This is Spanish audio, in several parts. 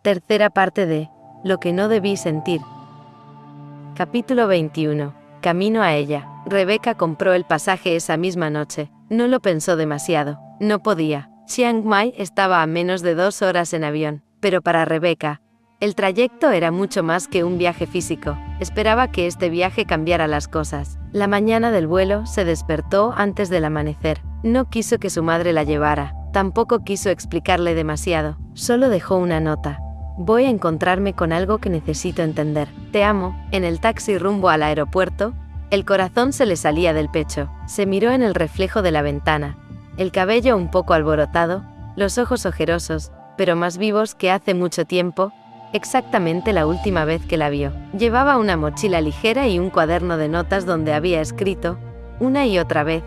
Tercera parte de Lo que no debí sentir. Capítulo 21. Camino a ella. Rebeca compró el pasaje esa misma noche. No lo pensó demasiado. No podía. Chiang Mai estaba a menos de 2 horas en avión. Pero para Rebeca, el trayecto era mucho más que un viaje físico. Esperaba que este viaje cambiara las cosas. La mañana del vuelo se despertó antes del amanecer. No quiso que su madre la llevara. Tampoco quiso explicarle demasiado. Solo dejó una nota. Voy a encontrarme con algo que necesito entender. Te amo. En el taxi rumbo al aeropuerto, el corazón se le salía del pecho. Se miró en el reflejo de la ventana. El cabello un poco alborotado, los ojos ojerosos, pero más vivos que hace mucho tiempo, exactamente la última vez que la vio. Llevaba una mochila ligera y un cuaderno de notas donde había escrito, una y otra vez,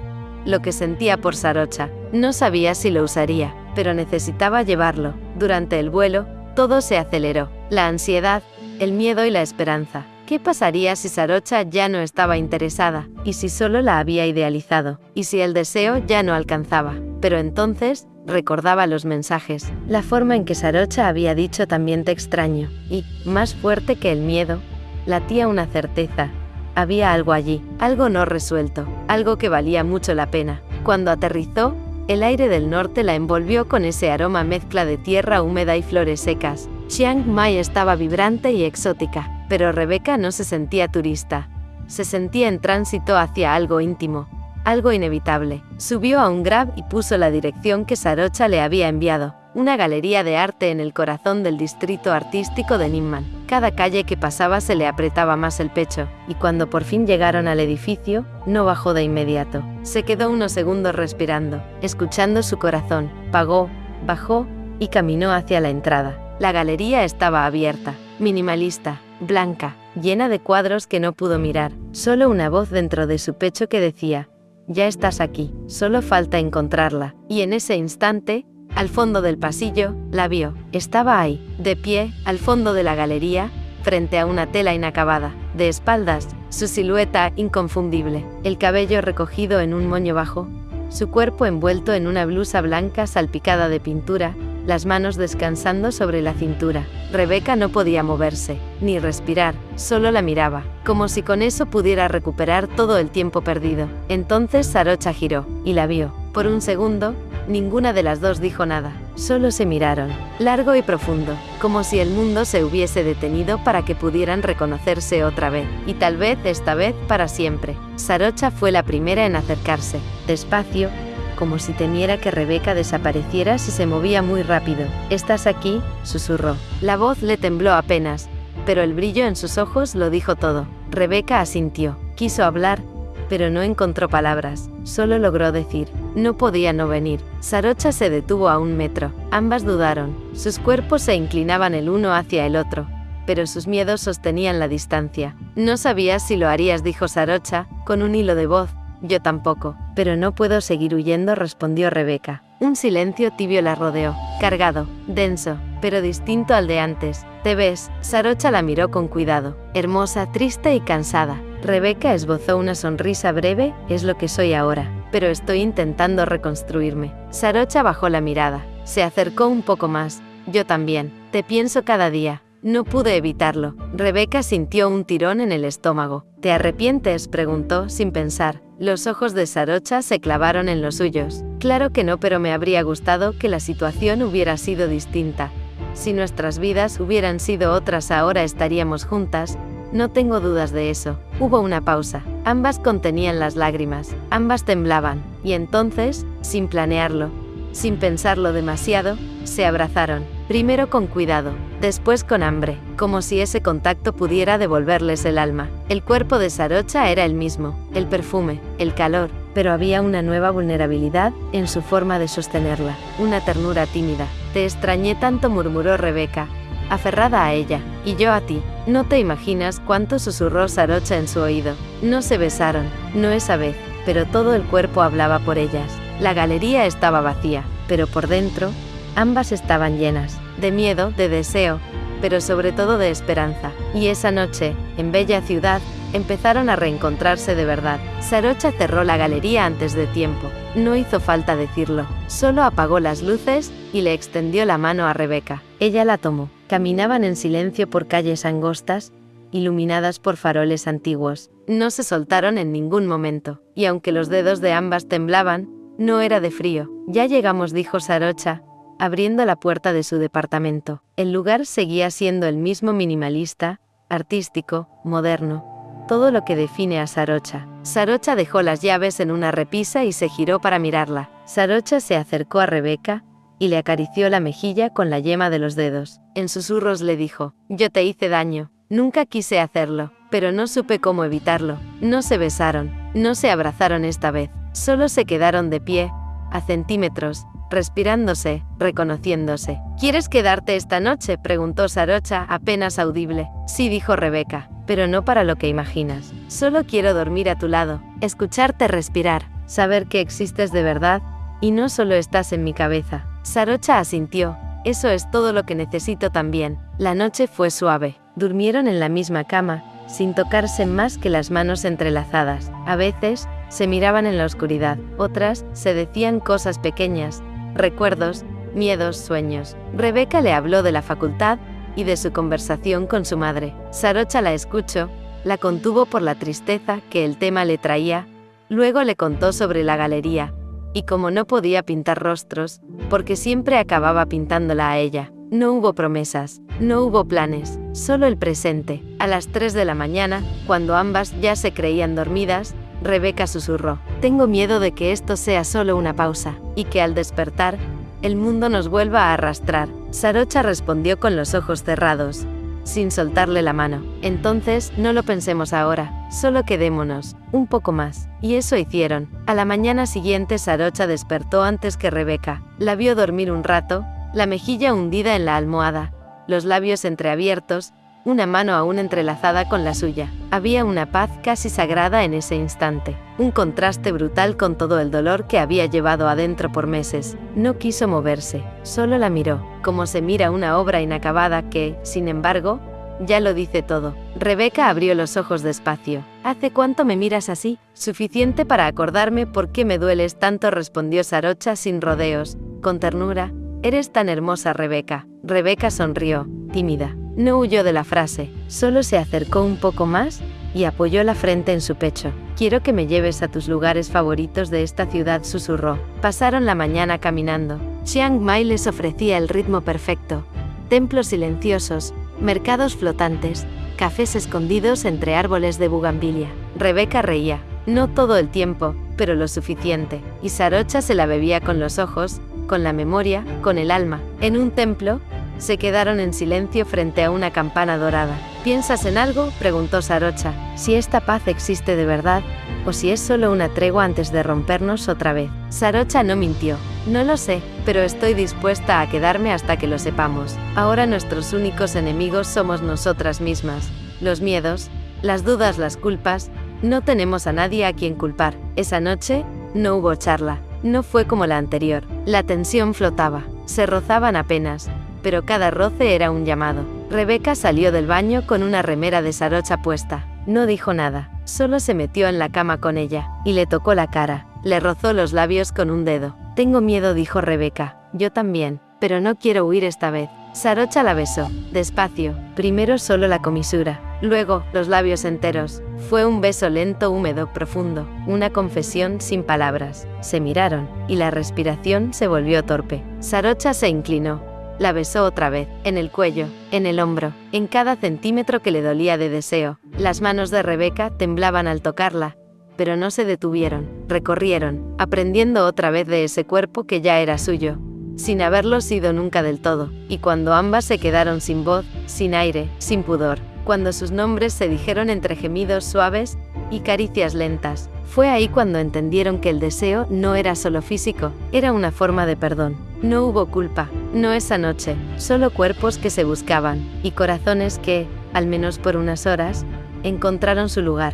lo que sentía por Sarocha. No sabía si lo usaría, pero necesitaba llevarlo. Durante el vuelo, todo se aceleró. La ansiedad, el miedo y la esperanza. ¿Qué pasaría si Sarocha ya no estaba interesada? ¿Y si solo la había idealizado? ¿Y si el deseo ya no alcanzaba? Pero entonces, recordaba los mensajes. La forma en que Sarocha había dicho también te extraño. Y, más fuerte que el miedo, latía una certeza. Había algo allí, algo no resuelto, algo que valía mucho la pena. Cuando aterrizó, el aire del norte la envolvió con ese aroma mezcla de tierra húmeda y flores secas. Chiang Mai estaba vibrante y exótica, pero Rebeca no se sentía turista. Se sentía en tránsito hacia algo íntimo, algo inevitable. Subió a un Grab y puso la dirección que Sarocha le había enviado, una galería de arte en el corazón del distrito artístico de Nimman. Cada calle que pasaba se le apretaba más el pecho, y cuando por fin llegaron al edificio, no bajó de inmediato. Se quedó unos segundos respirando, escuchando su corazón. Pagó, bajó y caminó hacia la entrada. La galería estaba abierta, minimalista, blanca, llena de cuadros que no pudo mirar. Solo una voz dentro de su pecho que decía, ya estás aquí, solo falta encontrarla. Y en ese instante, al fondo del pasillo, la vio. Estaba ahí, de pie, al fondo de la galería, frente a una tela inacabada. De espaldas, su silueta inconfundible, el cabello recogido en un moño bajo, su cuerpo envuelto en una blusa blanca salpicada de pintura, las manos descansando sobre la cintura. Rebeca no podía moverse, ni respirar, solo la miraba, como si con eso pudiera recuperar todo el tiempo perdido. Entonces Sarocha giró, y la vio. Por un segundo, ninguna de las dos dijo nada, solo se miraron, largo y profundo, como si el mundo se hubiese detenido para que pudieran reconocerse otra vez, y tal vez esta vez para siempre. Sarocha fue la primera en acercarse, despacio, como si temiera que Rebeca desapareciera si se movía muy rápido. ¿Estás aquí?, susurró. La voz le tembló apenas, pero el brillo en sus ojos lo dijo todo. Rebeca asintió, quiso hablar, pero no encontró palabras, solo logró decir, no podía no venir. Sarocha se detuvo a 1 metro, ambas dudaron, sus cuerpos se inclinaban el uno hacia el otro, pero sus miedos sostenían la distancia. No sabías si lo harías, dijo Sarocha, con un hilo de voz. Yo tampoco, pero no puedo seguir huyendo, respondió Rebeca. Un silencio tibio la rodeó, cargado, denso, pero distinto al de antes. ¿Te ves? Sarocha la miró con cuidado, hermosa, triste y cansada. Rebeca esbozó una sonrisa breve, es lo que soy ahora, pero estoy intentando reconstruirme. Sarocha bajó la mirada, se acercó un poco más. Yo también, te pienso cada día. No pude evitarlo. Rebeca sintió un tirón en el estómago. ¿Te arrepientes?, preguntó, sin pensar. Los ojos de Sarocha se clavaron en los suyos. Claro que no, pero me habría gustado que la situación hubiera sido distinta. Si nuestras vidas hubieran sido otras, ahora estaríamos juntas. No tengo dudas de eso. Hubo una pausa. Ambas contenían las lágrimas. Ambas temblaban. Y entonces, sin planearlo, sin pensarlo demasiado, se abrazaron. Primero con cuidado, después con hambre, como si ese contacto pudiera devolverles el alma. El cuerpo de Sarocha era el mismo, el perfume, el calor, pero había una nueva vulnerabilidad en su forma de sostenerla, una ternura tímida. Te extrañé tanto, murmuró Rebeca, aferrada a ella. Y yo a ti. No te imaginas cuánto, susurró Sarocha en su oído. No se besaron, no esa vez, pero todo el cuerpo hablaba por ellas. La galería estaba vacía, pero por dentro, ambas estaban llenas, de miedo, de deseo, pero sobre todo de esperanza. Y esa noche, en Bella Ciudad, empezaron a reencontrarse de verdad. Sarocha cerró la galería antes de tiempo. No hizo falta decirlo, solo apagó las luces y le extendió la mano a Rebeca. Ella la tomó. Caminaban en silencio por calles angostas, iluminadas por faroles antiguos. No se soltaron en ningún momento, y aunque los dedos de ambas temblaban, no era de frío. Ya llegamos, dijo Sarocha, abriendo la puerta de su departamento. El lugar seguía siendo el mismo, minimalista, artístico, moderno. Todo lo que define a Sarocha. Sarocha dejó las llaves en una repisa y se giró para mirarla. Sarocha se acercó a Rebeca y le acarició la mejilla con la yema de los dedos. En susurros le dijo: «Yo te hice daño. Nunca quise hacerlo, pero no supe cómo evitarlo». No se besaron, no se abrazaron esta vez. Solo se quedaron de pie, a centímetros, respirándose, reconociéndose. «¿Quieres quedarte esta noche?», preguntó Sarocha, apenas audible. «Sí», dijo Rebeca, «pero no para lo que imaginas. Solo quiero dormir a tu lado, escucharte respirar, saber que existes de verdad, y no solo estás en mi cabeza». Sarocha asintió. «Eso es todo lo que necesito también». La noche fue suave. Durmieron en la misma cama, sin tocarse más que las manos entrelazadas. A veces, se miraban en la oscuridad, otras, se decían cosas pequeñas, recuerdos, miedos, sueños. Rebeca le habló de la facultad y de su conversación con su madre. Sarocha la escuchó, la contuvo por la tristeza que el tema le traía, luego le contó sobre la galería, y como no podía pintar rostros, porque siempre acababa pintándola a ella. No hubo promesas, no hubo planes, solo el presente. A las 3 de la mañana, cuando ambas ya se creían dormidas, Rebeca susurró: «Tengo miedo de que esto sea solo una pausa, y que al despertar, el mundo nos vuelva a arrastrar». Sarocha respondió con los ojos cerrados, sin soltarle la mano: «Entonces, no lo pensemos ahora, solo quedémonos un poco más». Y eso hicieron. A la mañana siguiente Sarocha despertó antes que Rebeca. La vio dormir un rato, la mejilla hundida en la almohada, los labios entreabiertos, una mano aún entrelazada con la suya. Había una paz casi sagrada en ese instante, un contraste brutal con todo el dolor que había llevado adentro por meses. No quiso moverse, solo la miró, como se mira una obra inacabada que, sin embargo, ya lo dice todo. Rebeca abrió los ojos despacio. «¿Hace cuánto me miras así?». «Suficiente para acordarme por qué me dueles tanto», respondió Sarocha sin rodeos, con ternura. «Eres tan hermosa, Rebeca». Rebeca sonrió, tímida. No huyó de la frase, solo se acercó un poco más y apoyó la frente en su pecho. «Quiero que me lleves a tus lugares favoritos de esta ciudad», susurró. Pasaron la mañana caminando. Chiang Mai les ofrecía el ritmo perfecto. Templos silenciosos, mercados flotantes, cafés escondidos entre árboles de bugambilia. Rebeca reía, no todo el tiempo, pero lo suficiente, y Sarocha se la bebía con los ojos, con la memoria, con el alma. En un templo, se quedaron en silencio frente a una campana dorada. «¿Piensas en algo?», preguntó Sarocha. «Si esta paz existe de verdad, o si es solo una tregua antes de rompernos otra vez». Sarocha no mintió. «No lo sé, pero estoy dispuesta a quedarme hasta que lo sepamos. Ahora nuestros únicos enemigos somos nosotras mismas. Los miedos, las dudas, las culpas. No tenemos a nadie a quien culpar». Esa noche, no hubo charla. No fue como la anterior. La tensión flotaba. Se rozaban apenas, pero cada roce era un llamado. Rebeca salió del baño con una remera de Sarocha puesta. No dijo nada, solo se metió en la cama con ella, y le tocó la cara. Le rozó los labios con un dedo. «Tengo miedo», dijo Rebeca. «Yo también, pero no quiero huir esta vez». Sarocha la besó, despacio, primero solo la comisura, luego los labios enteros. Fue un beso lento, húmedo, profundo, una confesión sin palabras. Se miraron, y la respiración se volvió torpe. Sarocha se inclinó. La besó otra vez, en el cuello, en el hombro, en cada centímetro que le dolía de deseo. Las manos de Rebeca temblaban al tocarla, pero no se detuvieron. Recorrieron, aprendiendo otra vez de ese cuerpo que ya era suyo, sin haberlo sido nunca del todo. Y cuando ambas se quedaron sin voz, sin aire, sin pudor, cuando sus nombres se dijeron entre gemidos suaves y caricias lentas, fue ahí cuando entendieron que el deseo no era solo físico, era una forma de perdón. No hubo culpa, no esa noche, solo cuerpos que se buscaban, y corazones que, al menos por unas horas, encontraron su lugar.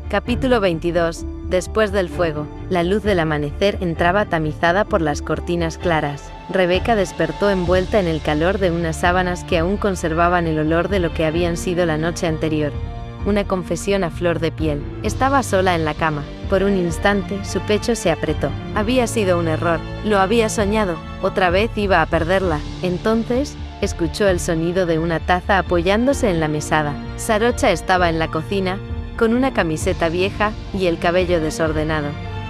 Capítulo 22. Después del fuego. La luz del amanecer entraba tamizada por las cortinas claras. Rebeca despertó envuelta en el calor de unas sábanas que aún conservaban el olor de lo que habían sido la noche anterior. Una confesión a flor de piel. Estaba sola en la cama. Por un instante, su pecho se apretó. Había sido un error. Lo había soñado. Otra vez iba a perderla. Entonces, escuchó el sonido de una taza apoyándose en la mesada. Sarocha estaba en la cocina, con una camiseta vieja y el cabello desordenado,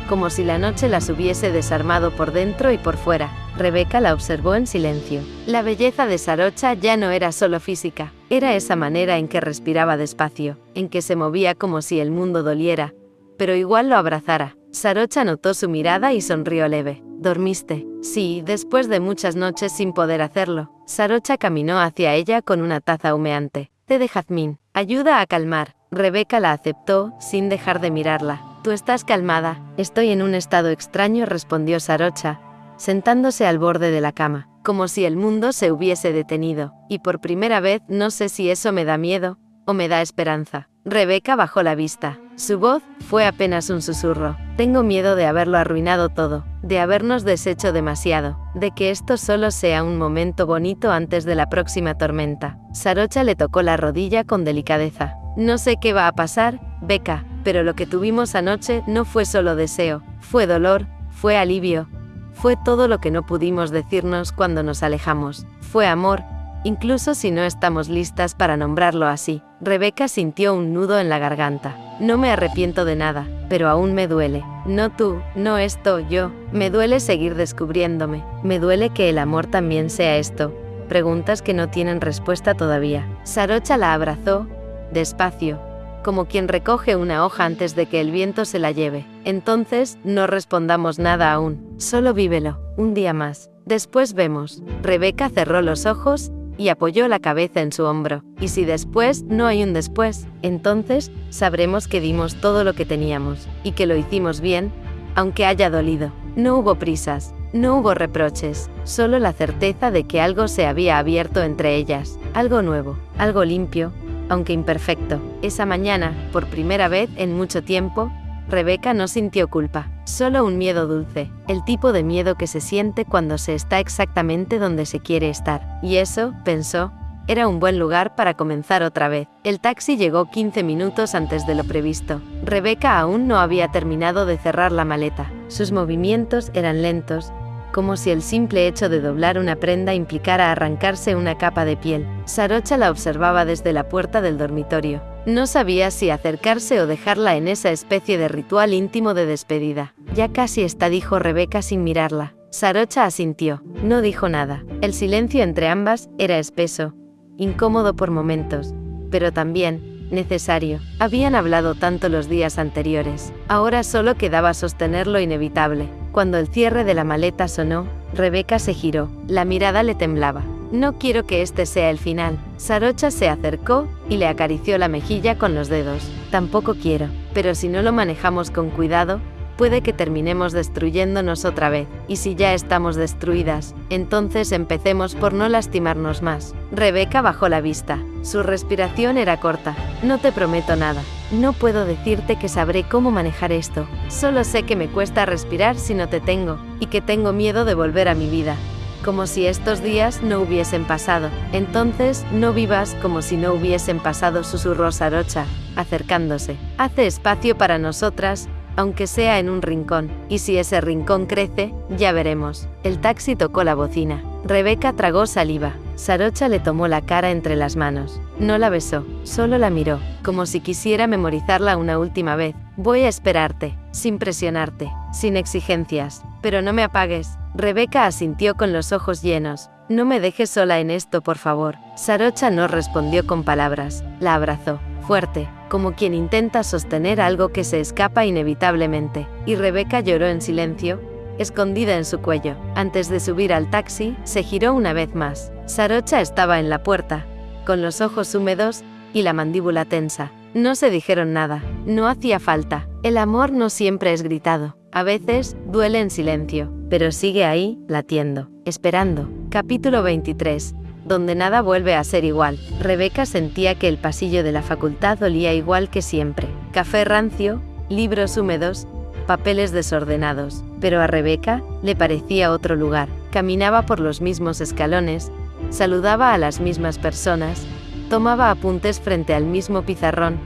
como si la noche las hubiese desarmado por dentro y por fuera. Rebeca la observó en silencio. La belleza de Sarocha ya no era solo física, era esa manera en que respiraba despacio, en que se movía como si el mundo doliera, pero igual lo abrazara. Sarocha notó su mirada y sonrió leve. ¿Dormiste? Sí, después de muchas noches sin poder hacerlo. Sarocha caminó hacia ella con una taza humeante. Té de jazmín. Ayuda a calmar. Rebeca la aceptó, sin dejar de mirarla. Tú estás calmada. Estoy en un estado extraño, respondió Sarocha, sentándose al borde de la cama, como si el mundo se hubiese detenido, y por primera vez no sé si eso me da miedo, o me da esperanza. Rebeca bajó la vista. Su voz fue apenas un susurro. Tengo miedo de haberlo arruinado todo, de habernos deshecho demasiado, de que esto solo sea un momento bonito antes de la próxima tormenta. Sarocha le tocó la rodilla con delicadeza. No sé qué va a pasar, Becca, pero lo que tuvimos anoche no fue solo deseo, fue dolor, fue alivio, fue todo lo que no pudimos decirnos cuando nos alejamos, fue amor, incluso si no estamos listas para nombrarlo así. Rebeca sintió un nudo en la garganta. No me arrepiento de nada, pero aún me duele. No tú, no esto, yo. Me duele seguir descubriéndome. Me duele que el amor también sea esto. Preguntas que no tienen respuesta todavía. Sarocha la abrazó, despacio, como quien recoge una hoja antes de que el viento se la lleve. Entonces, no respondamos nada aún. Solo vívelo, un día más. Después vemos. Rebeca cerró los ojos y apoyó la cabeza en su hombro. Y si después no hay un después, entonces sabremos que dimos todo lo que teníamos, y que lo hicimos bien, aunque haya dolido. No hubo prisas, no hubo reproches, solo la certeza de que algo se había abierto entre ellas, algo nuevo, algo limpio, aunque imperfecto. Esa mañana, por primera vez en mucho tiempo, Rebeca no sintió culpa, solo un miedo dulce, el tipo de miedo que se siente cuando se está exactamente donde se quiere estar. Y eso, pensó, era un buen lugar para comenzar otra vez. El taxi llegó 15 minutos antes de lo previsto. Rebeca aún no había terminado de cerrar la maleta. Sus movimientos eran lentos, como si el simple hecho de doblar una prenda implicara arrancarse una capa de piel. Sarocha la observaba desde la puerta del dormitorio. No sabía si acercarse o dejarla en esa especie de ritual íntimo de despedida. Ya casi está, dijo Rebeca sin mirarla. Sarocha asintió. No dijo nada. El silencio entre ambas era espeso, incómodo por momentos, pero también necesario. Habían hablado tanto los días anteriores. Ahora solo quedaba sostener lo inevitable. Cuando el cierre de la maleta sonó, Rebeca se giró. La mirada le temblaba. No quiero que este sea el final. Sarocha se acercó y le acarició la mejilla con los dedos. Tampoco quiero. Pero si no lo manejamos con cuidado, puede que terminemos destruyéndonos otra vez. Y si ya estamos destruidas, entonces empecemos por no lastimarnos más. Rebeca bajó la vista. Su respiración era corta. No te prometo nada. No puedo decirte que sabré cómo manejar esto. Solo sé que me cuesta respirar si no te tengo, y que tengo miedo de volver a mi vida, como si estos días no hubiesen pasado. Entonces, no vivas como si no hubiesen pasado, susurró Sarocha, acercándose. Hace espacio para nosotras, aunque sea en un rincón, y si ese rincón crece, ya veremos. El taxi tocó la bocina. Rebeca tragó saliva. Sarocha le tomó la cara entre las manos. No la besó, solo la miró, como si quisiera memorizarla una última vez. Voy a esperarte, sin presionarte, sin exigencias, pero no me apagues. Rebeca asintió con los ojos llenos. No me dejes sola en esto, por favor. Sarocha no respondió con palabras. La abrazó, fuerte, como quien intenta sostener algo que se escapa inevitablemente. Y Rebeca lloró en silencio, escondida en su cuello. Antes de subir al taxi, se giró una vez más. Sarocha estaba en la puerta, con los ojos húmedos y la mandíbula tensa. No se dijeron nada. No hacía falta. El amor no siempre es gritado. A veces, duele en silencio, pero sigue ahí, latiendo, esperando. Capítulo 23. Donde nada vuelve a ser igual. Rebeca sentía que el pasillo de la facultad olía igual que siempre. Café rancio, libros húmedos, papeles desordenados. Pero a Rebeca le parecía otro lugar. Caminaba por los mismos escalones, saludaba a las mismas personas, tomaba apuntes frente al mismo pizarrón,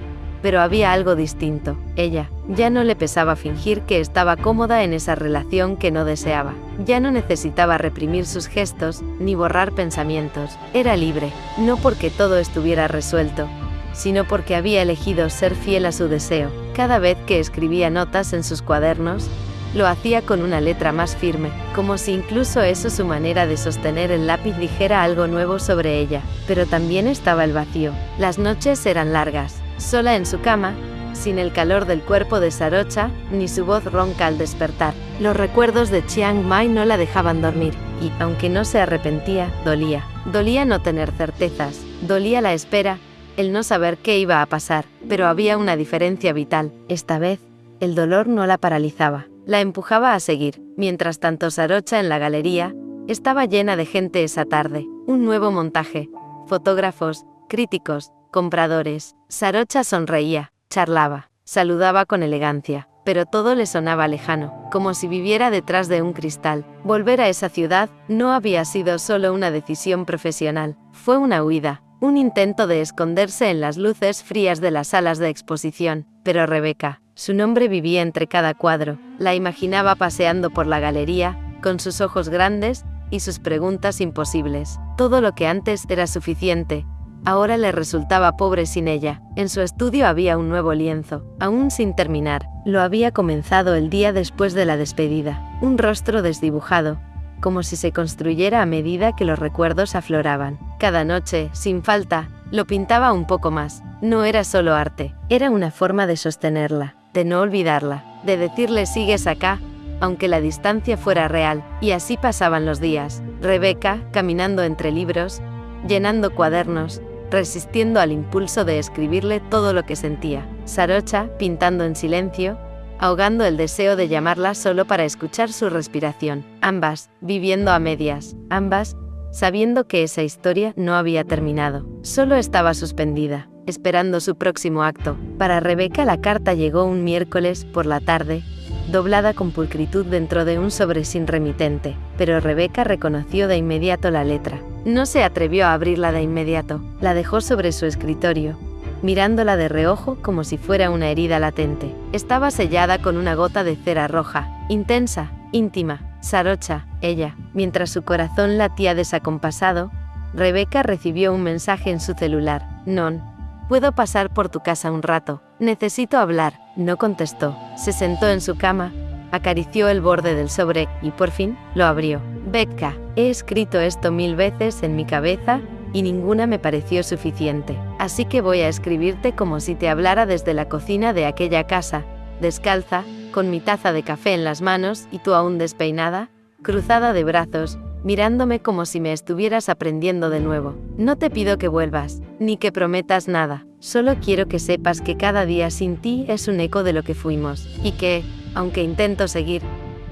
pero había algo distinto. Ella ya no le pesaba fingir que estaba cómoda en esa relación que no deseaba. Ya no necesitaba reprimir sus gestos, ni borrar pensamientos. Era libre, no porque todo estuviera resuelto, sino porque había elegido ser fiel a su deseo. Cada vez que escribía notas en sus cuadernos, lo hacía con una letra más firme, como si incluso eso, su manera de sostener el lápiz, dijera algo nuevo sobre ella. Pero también estaba el vacío. Las noches eran largas, sola en su cama, sin el calor del cuerpo de Sarocha, ni su voz ronca al despertar. Los recuerdos de Chiang Mai no la dejaban dormir, y, aunque no se arrepentía, dolía. Dolía no tener certezas, dolía la espera, el no saber qué iba a pasar, pero había una diferencia vital. Esta vez, el dolor no la paralizaba. La empujaba a seguir. Mientras tanto, Sarocha en la galería estaba llena de gente esa tarde. Un nuevo montaje. Fotógrafos, críticos, compradores. Sarocha sonreía, charlaba, saludaba con elegancia, pero todo le sonaba lejano, como si viviera detrás de un cristal. Volver a esa ciudad no había sido solo una decisión profesional, fue una huida, un intento de esconderse en las luces frías de las salas de exposición. Pero Rebeca, su nombre vivía entre cada cuadro, la imaginaba paseando por la galería, con sus ojos grandes y sus preguntas imposibles. Todo lo que antes era suficiente, ahora le resultaba pobre sin ella. En su estudio había un nuevo lienzo, aún sin terminar. Lo había comenzado el día después de la despedida. Un rostro desdibujado, como si se construyera a medida que los recuerdos afloraban. Cada noche, sin falta, lo pintaba un poco más. No era solo arte, era una forma de sostenerla, de no olvidarla, de decirle sigues acá, aunque la distancia fuera real. Y así pasaban los días. Rebeca, caminando entre libros, llenando cuadernos, resistiendo al impulso de escribirle todo lo que sentía. Sarocha, pintando en silencio, ahogando el deseo de llamarla solo para escuchar su respiración. Ambas, viviendo a medias. Ambas, sabiendo que esa historia no había terminado. Solo estaba suspendida, esperando su próximo acto. Para Rebeca la carta llegó un miércoles por la tarde, doblada con pulcritud dentro de un sobre sin remitente, pero Rebeca reconoció de inmediato la letra. No se atrevió a abrirla de inmediato, la dejó sobre su escritorio, mirándola de reojo como si fuera una herida latente. Estaba sellada con una gota de cera roja, intensa, íntima. Sarocha, ella. Mientras su corazón latía desacompasado, Rebeca recibió un mensaje en su celular. Non. ¿Puedo pasar por tu casa un rato? Necesito hablar. No contestó. Se sentó en su cama, acarició el borde del sobre y por fin lo abrió. Becca, he escrito esto 1000 veces en mi cabeza y ninguna me pareció suficiente. Así que voy a escribirte como si te hablara desde la cocina de aquella casa, descalza, con mi taza de café en las manos y tú aún despeinada, cruzada de brazos, mirándome como si me estuvieras aprendiendo de nuevo. No te pido que vuelvas, ni que prometas nada. Solo quiero que sepas que cada día sin ti es un eco de lo que fuimos, y que, aunque intento seguir,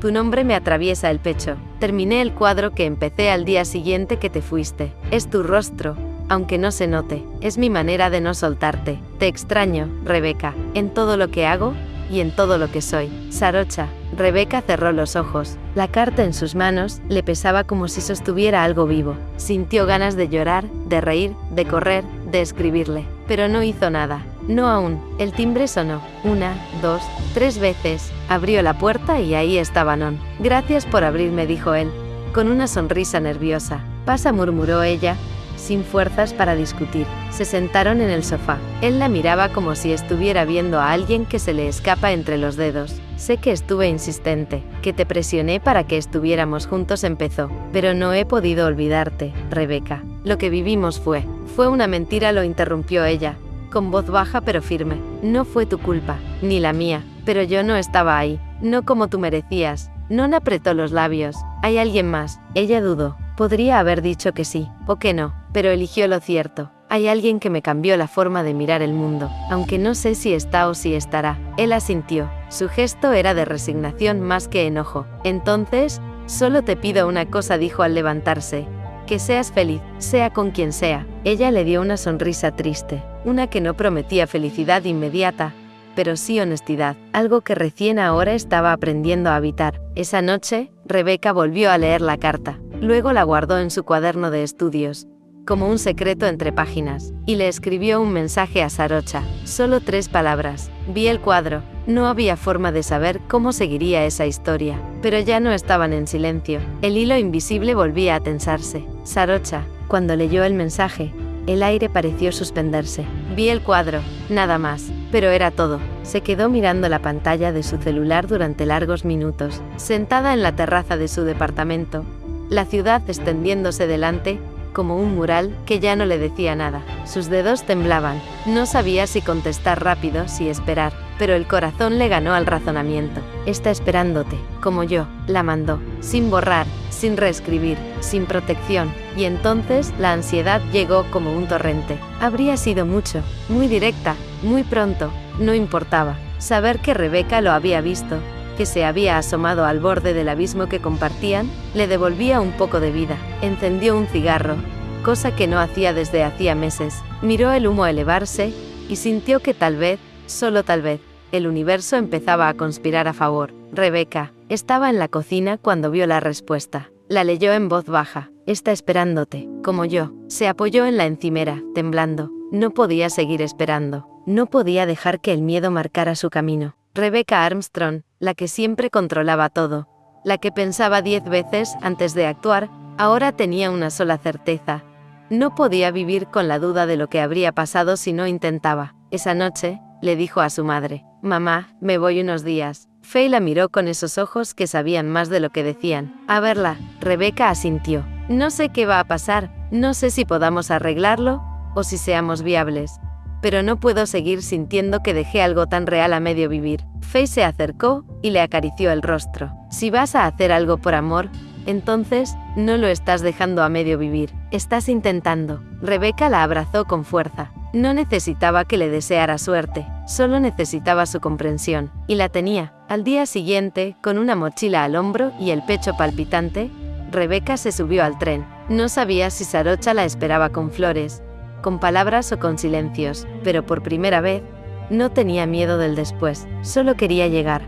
tu nombre me atraviesa el pecho. Terminé el cuadro que empecé al día siguiente que te fuiste. Es tu rostro, aunque no se note. Es mi manera de no soltarte. Te extraño, Rebeca, en todo lo que hago y en todo lo que soy. Sarocha. Rebeca cerró los ojos. La carta en sus manos le pesaba como si sostuviera algo vivo. Sintió ganas de llorar, de reír, de correr, de escribirle. Pero no hizo nada. No aún. El timbre sonó. 1, 2, 3 veces. Abrió la puerta y ahí estaba Non. Gracias por abrirme, dijo él, con una sonrisa nerviosa. Pasa, murmuró ella, sin fuerzas para discutir. Se sentaron en el sofá. Él la miraba como si estuviera viendo a alguien que se le escapa entre los dedos. Sé que estuve insistente, que te presioné para que estuviéramos juntos, empezó. Pero no he podido olvidarte, Rebeca. Lo que vivimos fue una mentira, lo interrumpió ella, con voz baja pero firme. No fue tu culpa, ni la mía, pero yo no estaba ahí, no como tú merecías. Non apretó los labios. ¿Hay alguien más? Ella dudó. Podría haber dicho que sí, o que no, pero eligió lo cierto. Hay alguien que me cambió la forma de mirar el mundo, aunque no sé si está o si estará. Él asintió. Su gesto era de resignación más que enojo. Entonces, solo te pido una cosa, dijo al levantarse. Que seas feliz, sea con quien sea. Ella le dio una sonrisa triste, una que no prometía felicidad inmediata, pero sí honestidad, algo que recién ahora estaba aprendiendo a habitar. Esa noche, Rebeca volvió a leer la carta. Luego la guardó en su cuaderno de estudios. como un secreto entre páginas, y le escribió un mensaje a Sarocha. Solo 3 palabras. Vi el cuadro. No había forma de saber cómo seguiría esa historia, pero ya no estaban en silencio. El hilo invisible volvía a tensarse. Sarocha, cuando leyó el mensaje, el aire pareció suspenderse. Vi el cuadro, nada más, pero era todo. Se quedó mirando la pantalla de su celular durante largos minutos, sentada en la terraza de su departamento, la ciudad extendiéndose delante, como un mural que ya no le decía nada. Sus dedos temblaban. No sabía si contestar rápido, si esperar, pero el corazón le ganó al razonamiento. Está esperándote, como yo, la mandó, sin borrar, sin reescribir, sin protección, y entonces la ansiedad llegó como un torrente. Habría sido mucho, muy directa, muy pronto, no importaba. Saber que Rebeca lo había visto, que se había asomado al borde del abismo que compartían, le devolvía un poco de vida. Encendió un cigarro, cosa que no hacía desde hacía meses. Miró el humo elevarse, y sintió que tal vez, solo tal vez, el universo empezaba a conspirar a favor. Rebeca estaba en la cocina cuando vio la respuesta. La leyó en voz baja. Está esperándote, como yo. Se apoyó en la encimera, temblando. No podía seguir esperando. No podía dejar que el miedo marcara su camino. Rebecca Armstrong, la que siempre controlaba todo, la que pensaba 10 veces antes de actuar, ahora tenía una sola certeza. No podía vivir con la duda de lo que habría pasado si no intentaba. Esa noche, le dijo a su madre: «Mamá, me voy unos días». Faye la miró con esos ojos que sabían más de lo que decían. A verla, Rebecca asintió. «No sé qué va a pasar, no sé si podamos arreglarlo, o si seamos viables. Pero no puedo seguir sintiendo que dejé algo tan real a medio vivir». Faye se acercó y le acarició el rostro. «Si vas a hacer algo por amor, entonces, no lo estás dejando a medio vivir, estás intentando». Rebecca la abrazó con fuerza. No necesitaba que le deseara suerte, solo necesitaba su comprensión, y la tenía. Al día siguiente, con una mochila al hombro y el pecho palpitante, Rebecca se subió al tren. No sabía si Sarocha la esperaba con flores, con palabras o con silencios, pero por primera vez, no tenía miedo del después, solo quería llegar.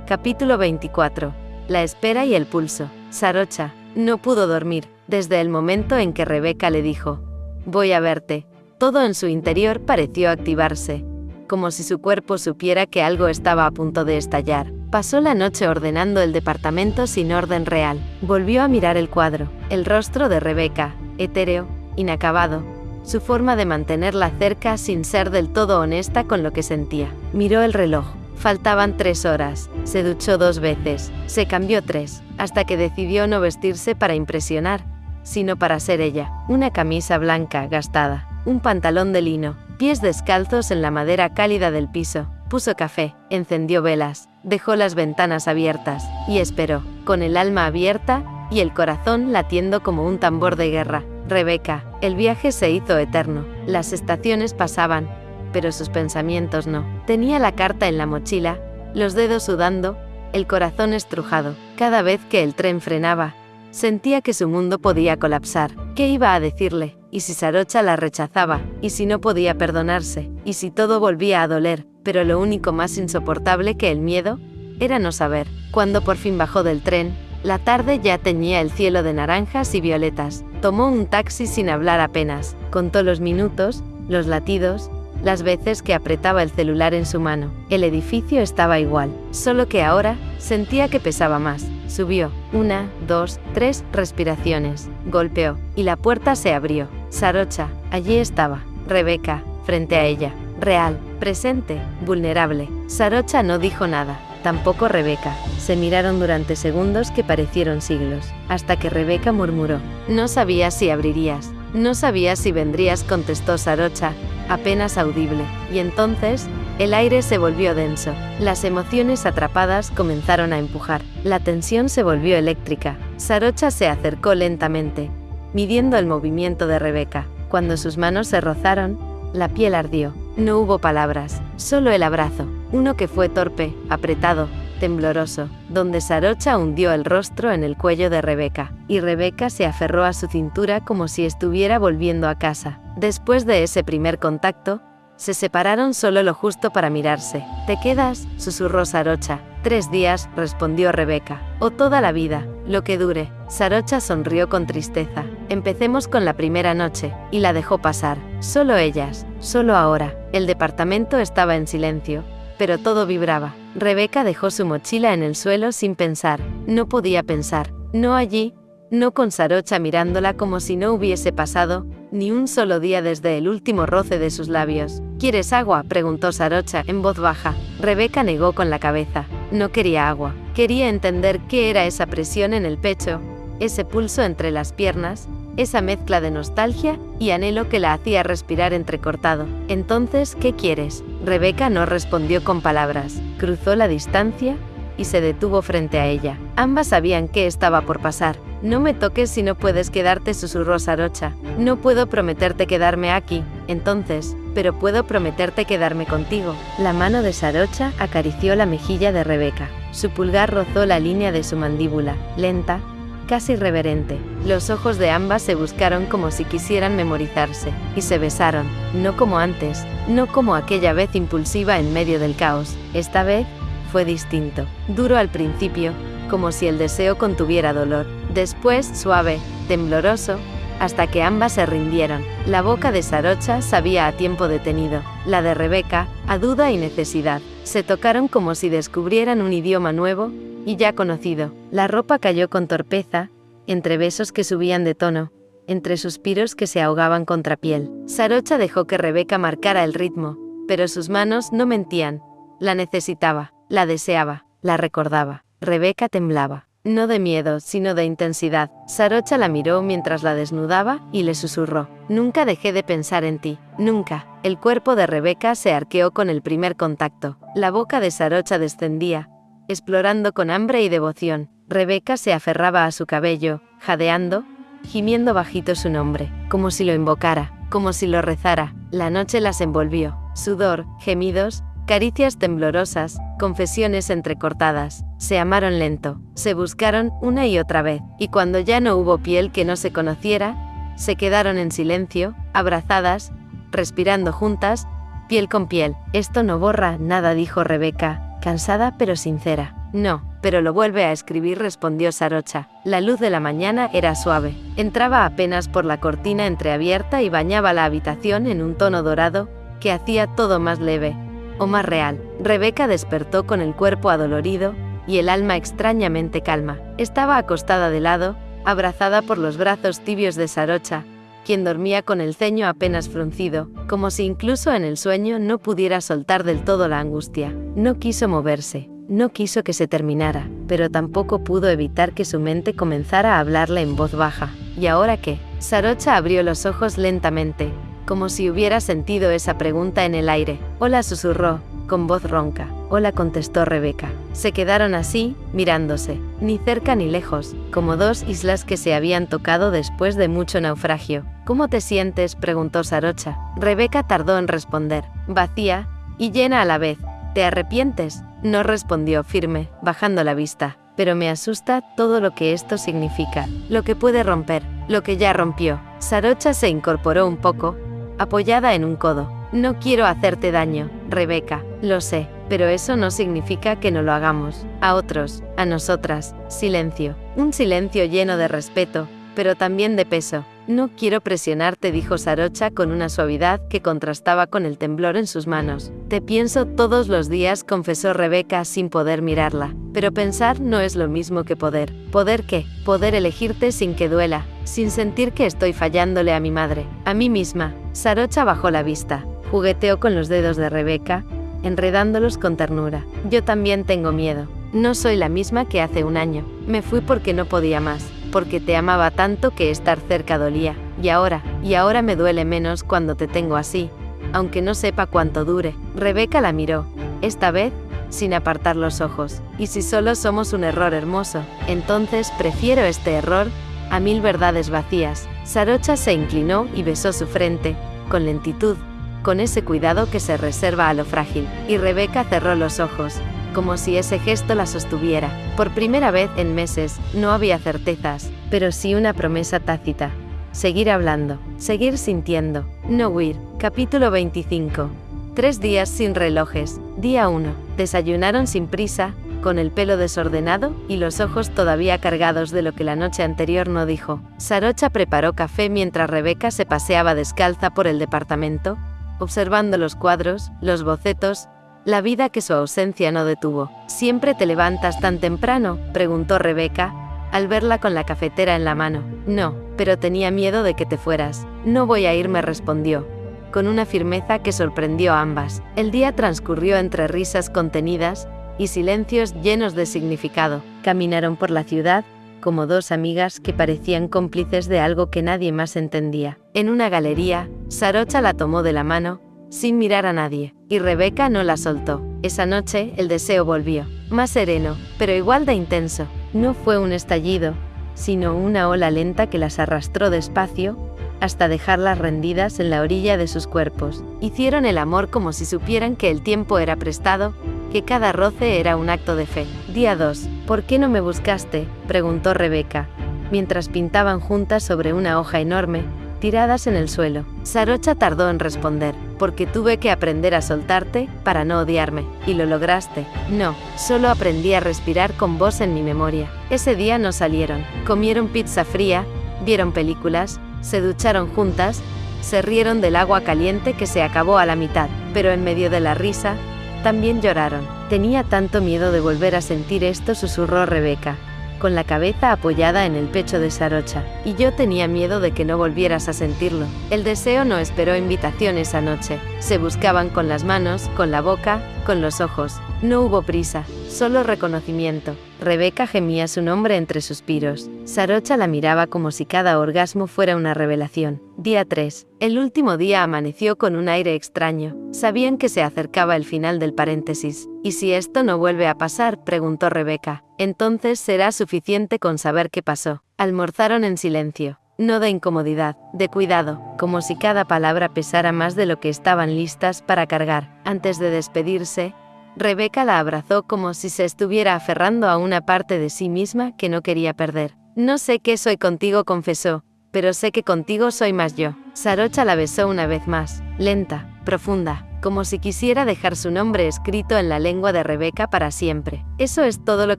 Capítulo 24. La espera y el pulso. Sarocha no pudo dormir, desde el momento en que Rebecca le dijo: «Voy a verte». Todo en su interior pareció activarse, como si su cuerpo supiera que algo estaba a punto de estallar. Pasó la noche ordenando el departamento sin orden real. Volvió a mirar el cuadro, el rostro de Rebecca, etéreo, inacabado, su forma de mantenerla cerca sin ser del todo honesta con lo que sentía. Miró el reloj. Faltaban 3 horas. Se duchó 2 veces, se cambió 3, hasta que decidió no vestirse para impresionar, sino para ser ella. Una camisa blanca, gastada, un pantalón de lino, pies descalzos en la madera cálida del piso. Puso café, encendió velas, dejó las ventanas abiertas, y esperó, con el alma abierta, y el corazón latiendo como un tambor de guerra. Rebecca, el viaje se hizo eterno. Las estaciones pasaban, pero sus pensamientos no. Tenía la carta en la mochila, los dedos sudando, el corazón estrujado. Cada vez que el tren frenaba, sentía que su mundo podía colapsar. ¿Qué iba a decirle? ¿Y si Sarocha la rechazaba? ¿Y si no podía perdonarse? ¿Y si todo volvía a doler? Pero lo único más insoportable que el miedo era no saber. Cuando por fin bajó del tren, la tarde ya teñía el cielo de naranjas y violetas. Tomó un taxi sin hablar apenas. Contó los minutos, los latidos, las veces que apretaba el celular en su mano. El edificio estaba igual, solo que ahora sentía que pesaba más. Subió. 1, 2, 3 respiraciones. Golpeó, y la puerta se abrió. Sarocha, allí estaba. Rebecca, frente a ella. Real, presente, vulnerable. Sarocha no dijo nada, tampoco Rebecca. Se miraron durante segundos que parecieron siglos, hasta que Rebecca murmuró: «No sabía si abrirías, no sabía si vendrías», contestó Sarocha, apenas audible. Y entonces, el aire se volvió denso. Las emociones atrapadas comenzaron a empujar. La tensión se volvió eléctrica. Sarocha se acercó lentamente, midiendo el movimiento de Rebecca. Cuando sus manos se rozaron, la piel ardió. No hubo palabras, solo el abrazo. Uno que fue torpe, apretado, tembloroso, donde Sarocha hundió el rostro en el cuello de Rebecca, y Rebecca se aferró a su cintura como si estuviera volviendo a casa. Después de ese primer contacto, se separaron solo lo justo para mirarse. «¿Te quedas?», susurró Sarocha. 3 días, respondió Rebecca. «O toda la vida, lo que dure». Sarocha sonrió con tristeza. Empecemos con la primera noche, y la dejó pasar. Solo ellas, solo ahora. El departamento estaba en silencio, pero todo vibraba. Rebeca dejó su mochila en el suelo sin pensar. No podía pensar. No allí, no con Sarocha mirándola como si no hubiese pasado ni un solo día desde el último roce de sus labios. ¿Quieres agua?, preguntó Sarocha en voz baja. Rebeca negó con la cabeza. No quería agua. Quería entender qué era esa presión en el pecho, ese pulso entre las piernas, esa mezcla de nostalgia y anhelo que la hacía respirar entrecortado. Entonces, ¿qué quieres? Rebeca no respondió con palabras. Cruzó la distancia y se detuvo frente a ella. Ambas sabían qué estaba por pasar. No me toques si no puedes quedarte, susurró Sarocha. No puedo prometerte quedarme aquí, entonces, pero puedo prometerte quedarme contigo. La mano de Sarocha acarició la mejilla de Rebeca. Su pulgar rozó la línea de su mandíbula, lenta, casi reverente. Los ojos de ambas se buscaron como si quisieran memorizarse, y se besaron, no como antes, no como aquella vez impulsiva en medio del caos. Esta vez fue distinto. Duro al principio, como si el deseo contuviera dolor. Después, suave, tembloroso, hasta que ambas se rindieron. La boca de Sarocha sabía a tiempo detenido, la de Rebeca, a duda y necesidad. Se tocaron como si descubrieran un idioma nuevo y ya conocido. La ropa cayó con torpeza, entre besos que subían de tono, entre suspiros que se ahogaban contra piel. Sarocha dejó que Rebeca marcara el ritmo, pero sus manos no mentían. La necesitaba, la deseaba, la recordaba. Rebeca temblaba. No de miedo, sino de intensidad. Sarocha la miró mientras la desnudaba y le susurró: nunca dejé de pensar en ti, nunca. El cuerpo de Rebeca se arqueó con el primer contacto. La boca de Sarocha descendía, explorando con hambre y devoción. Rebeca se aferraba a su cabello, jadeando, gimiendo bajito su nombre, como si lo invocara, como si lo rezara. La noche las envolvió. Sudor, gemidos, caricias temblorosas, confesiones entrecortadas. Se amaron lento, se buscaron una y otra vez, y cuando ya no hubo piel que no se conociera, se quedaron en silencio, abrazadas, respirando juntas, piel con piel. Esto no borra nada, dijo Rebeca, cansada pero sincera. No, pero lo vuelve a escribir, respondió Sarocha. La luz de la mañana era suave. Entraba apenas por la cortina entreabierta y bañaba la habitación en un tono dorado, que hacía todo más leve, o más real. Rebeca despertó con el cuerpo adolorido y el alma extrañamente calma. Estaba acostada de lado, abrazada por los brazos tibios de Sarocha, quien dormía con el ceño apenas fruncido, como si incluso en el sueño no pudiera soltar del todo la angustia. No quiso moverse, no quiso que se terminara, pero tampoco pudo evitar que su mente comenzara a hablarle en voz baja. ¿Y ahora qué? Sarocha abrió los ojos lentamente, como si hubiera sentido esa pregunta en el aire. Hola, susurró, con voz ronca. Hola, contestó Rebeca. Se quedaron así, mirándose, ni cerca ni lejos, como dos islas que se habían tocado después de mucho naufragio. ¿Cómo te sientes?, preguntó Sarocha. Rebeca tardó en responder. Vacía y llena a la vez. ¿Te arrepientes?, no respondió firme, bajando la vista. Pero me asusta todo lo que esto significa, lo que puede romper, lo que ya rompió. Sarocha se incorporó un poco, apoyada en un codo. No quiero hacerte daño, Rebeca, lo sé, pero eso no significa que no lo hagamos. A otros, a nosotras. Silencio. Un silencio lleno de respeto, pero también de peso. No quiero presionarte, dijo Sarocha con una suavidad que contrastaba con el temblor en sus manos. Te pienso todos los días, confesó Rebeca sin poder mirarla. Pero pensar no es lo mismo que poder. ¿Poder qué? Poder elegirte sin que duela, sin sentir que estoy fallándole a mi madre, a mí misma. Sarocha bajó la vista, jugueteó con los dedos de Rebeca, enredándolos con ternura. Yo también tengo miedo. No soy la misma que hace un año. Me fui porque no podía más, porque te amaba tanto que estar cerca dolía. Y ahora me duele menos cuando te tengo así, aunque no sepa cuánto dure. Rebeca la miró, esta vez, sin apartar los ojos. ¿Y si solo somos un error hermoso? Entonces prefiero este error a 1000 verdades vacías. Sarocha se inclinó y besó su frente, con lentitud, con ese cuidado que se reserva a lo frágil. Y Rebeca cerró los ojos, como si ese gesto la sostuviera. Por primera vez en meses, no había certezas, pero sí una promesa tácita. Seguir hablando, seguir sintiendo, no huir. Capítulo 25. 3 días sin relojes. Día 1. Desayunaron sin prisa, con el pelo desordenado y los ojos todavía cargados de lo que la noche anterior no dijo. Sarocha preparó café mientras Rebeca se paseaba descalza por el departamento, observando los cuadros, los bocetos, la vida que su ausencia no detuvo. ¿Siempre te levantas tan temprano?, preguntó Rebeca, al verla con la cafetera en la mano. No, pero tenía miedo de que te fueras. No voy a irme, respondió, con una firmeza que sorprendió a ambas. El día transcurrió entre risas contenidas y silencios llenos de significado. Caminaron por la ciudad, como dos amigas que parecían cómplices de algo que nadie más entendía. En una galería, Sarocha la tomó de la mano, sin mirar a nadie, y Rebeca no la soltó. Esa noche, el deseo volvió, más sereno, pero igual de intenso. No fue un estallido, sino una ola lenta que las arrastró despacio, hasta dejarlas rendidas en la orilla de sus cuerpos. Hicieron el amor como si supieran que el tiempo era prestado, que cada roce era un acto de fe. Día 2. ¿Por qué no me buscaste?, preguntó Rebeca, mientras pintaban juntas sobre una hoja enorme, tiradas en el suelo. Sarocha tardó en responder. Porque tuve que aprender a soltarte, para no odiarme. ¿Y lo lograste? No, solo aprendí a respirar con vos en mi memoria. Ese día no salieron. Comieron pizza fría, vieron películas, se ducharon juntas, se rieron del agua caliente que se acabó a la mitad. Pero en medio de la risa, también lloraron. Tenía tanto miedo de volver a sentir esto, susurró Rebeca, con la cabeza apoyada en el pecho de Sarocha. Y yo tenía miedo de que no volvieras a sentirlo. El deseo no esperó invitación esa noche. Se buscaban con las manos, con la boca, con los ojos. No hubo prisa, solo reconocimiento. Rebeca gemía su nombre entre suspiros. Sarocha la miraba como si cada orgasmo fuera una revelación. Día 3. El último día amaneció con un aire extraño. Sabían que se acercaba el final del paréntesis. ¿Y si esto no vuelve a pasar?, preguntó Rebeca. Entonces será suficiente con saber qué pasó. Almorzaron en silencio. No de incomodidad, de cuidado, como si cada palabra pesara más de lo que estaban listas para cargar. Antes de despedirse, Rebeca la abrazó como si se estuviera aferrando a una parte de sí misma que no quería perder. No sé qué soy contigo, confesó, pero sé que contigo soy más yo. Sarocha la besó una vez más, lenta, profunda, como si quisiera dejar su nombre escrito en la lengua de Rebeca para siempre. Eso es todo lo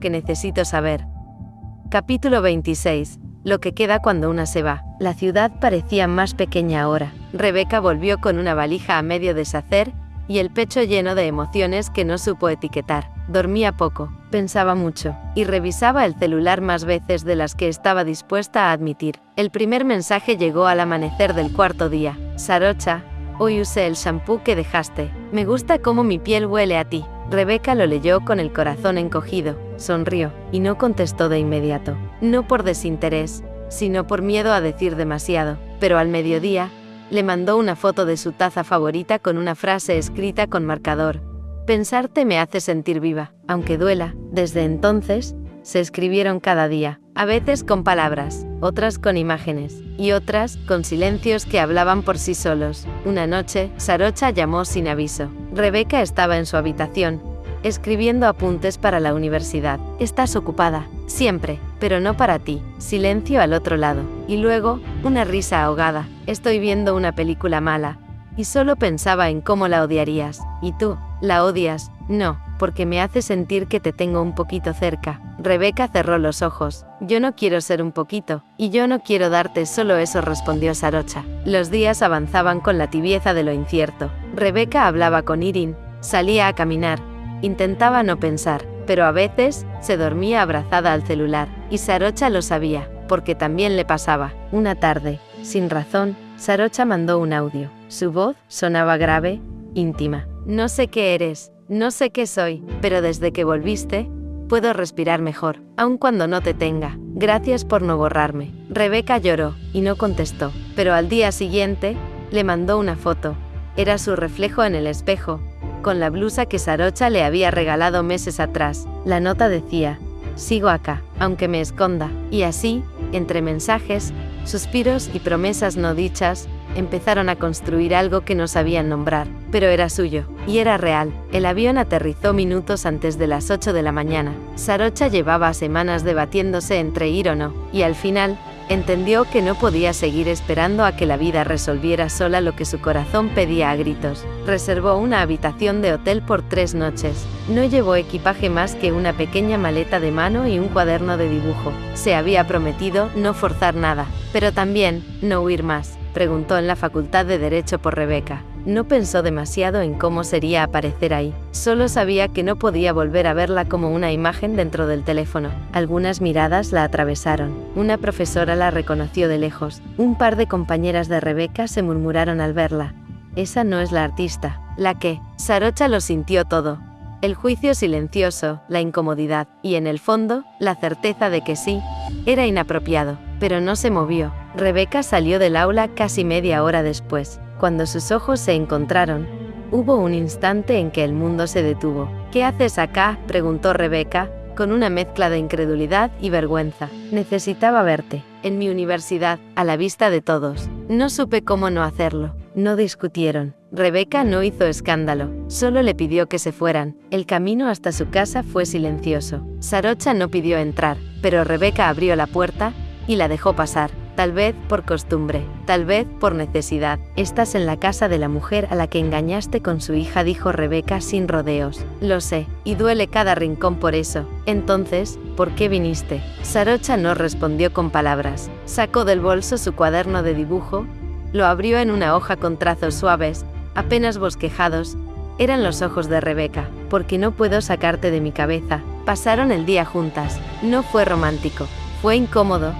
que necesito saber. Capítulo 26. Lo que queda cuando una se va. La ciudad parecía más pequeña ahora. Rebeca volvió con una valija a medio deshacer, y el pecho lleno de emociones que no supo etiquetar. Dormía poco, pensaba mucho, y revisaba el celular más veces de las que estaba dispuesta a admitir. El primer mensaje llegó al amanecer del cuarto día. Sarocha, hoy usé el shampoo que dejaste. Me gusta cómo mi piel huele a ti. Rebeca lo leyó con el corazón encogido, sonrió, y no contestó de inmediato. No por desinterés, sino por miedo a decir demasiado. Pero al mediodía, le mandó una foto de su taza favorita con una frase escrita con marcador. Pensarte me hace sentir viva, aunque duela. Desde entonces, se escribieron cada día, a veces con palabras, otras con imágenes, y otras con silencios que hablaban por sí solos. Una noche, Sarocha llamó sin aviso. Rebeca estaba en su habitación, escribiendo apuntes para la universidad. Estás ocupada, siempre, pero no para ti. Silencio al otro lado. Y luego, una risa ahogada. Estoy viendo una película mala. Y solo pensaba en cómo la odiarías. ¿Y tú? ¿La odias? No, porque me hace sentir que te tengo un poquito cerca. Rebeca cerró los ojos. Yo no quiero ser un poquito, y yo no quiero darte solo eso, respondió Sarocha. Los días avanzaban con la tibieza de lo incierto. Rebeca hablaba con Irin, salía a caminar, intentaba no pensar, pero a veces se dormía abrazada al celular, y Sarocha lo sabía, porque también le pasaba. Una tarde, sin razón, Sarocha mandó un audio. Su voz sonaba grave, íntima. No sé qué eres, no sé qué soy, pero desde que volviste, puedo respirar mejor, aun cuando no te tenga. Gracias por no borrarme. Rebeca lloró, y no contestó, pero al día siguiente, le mandó una foto. Era su reflejo en el espejo, con la blusa que Sarocha le había regalado meses atrás. La nota decía: sigo acá, aunque me esconda. Y así, entre mensajes, suspiros y promesas no dichas, empezaron a construir algo que no sabían nombrar, pero era suyo, y era real. El avión aterrizó minutos antes de las 8 de la mañana. Sarocha llevaba semanas debatiéndose entre ir o no, y al final, Entendió que no podía seguir esperando a que la vida resolviera sola lo que su corazón pedía a gritos. Reservó una habitación de hotel por 3 noches. No llevó equipaje más que una pequeña maleta de mano y un cuaderno de dibujo. Se había prometido no forzar nada, pero también no huir más. Preguntó en la Facultad de Derecho por Rebeca. No pensó demasiado en cómo sería aparecer ahí. Solo sabía que no podía volver a verla como una imagen dentro del teléfono. Algunas miradas la atravesaron. Una profesora la reconoció de lejos. Un par de compañeras de Rebeca se murmuraron al verla. Esa no es la artista. ¿La qué? Sarocha lo sintió todo. El juicio silencioso, la incomodidad, y en el fondo, la certeza de que sí, era inapropiado. Pero no se movió. Rebeca salió del aula casi media hora después. Cuando sus ojos se encontraron, hubo un instante en que el mundo se detuvo. ¿Qué haces acá?, preguntó Rebeca, con una mezcla de incredulidad y vergüenza. Necesitaba verte. En mi universidad, a la vista de todos. No supe cómo no hacerlo. No discutieron. Rebeca no hizo escándalo, solo le pidió que se fueran. El camino hasta su casa fue silencioso. Sarocha no pidió entrar, pero Rebeca abrió la puerta y la dejó pasar. Tal vez por costumbre, tal vez por necesidad. Estás en la casa de la mujer a la que engañaste con su hija, dijo Rebeca sin rodeos. Lo sé, y duele cada rincón por eso. Entonces, ¿por qué viniste? Sarocha no respondió con palabras. Sacó del bolso su cuaderno de dibujo, lo abrió en una hoja con trazos suaves, apenas bosquejados. Eran los ojos de Rebeca. Porque no puedo sacarte de mi cabeza. Pasaron el día juntas. No fue romántico. Fue incómodo,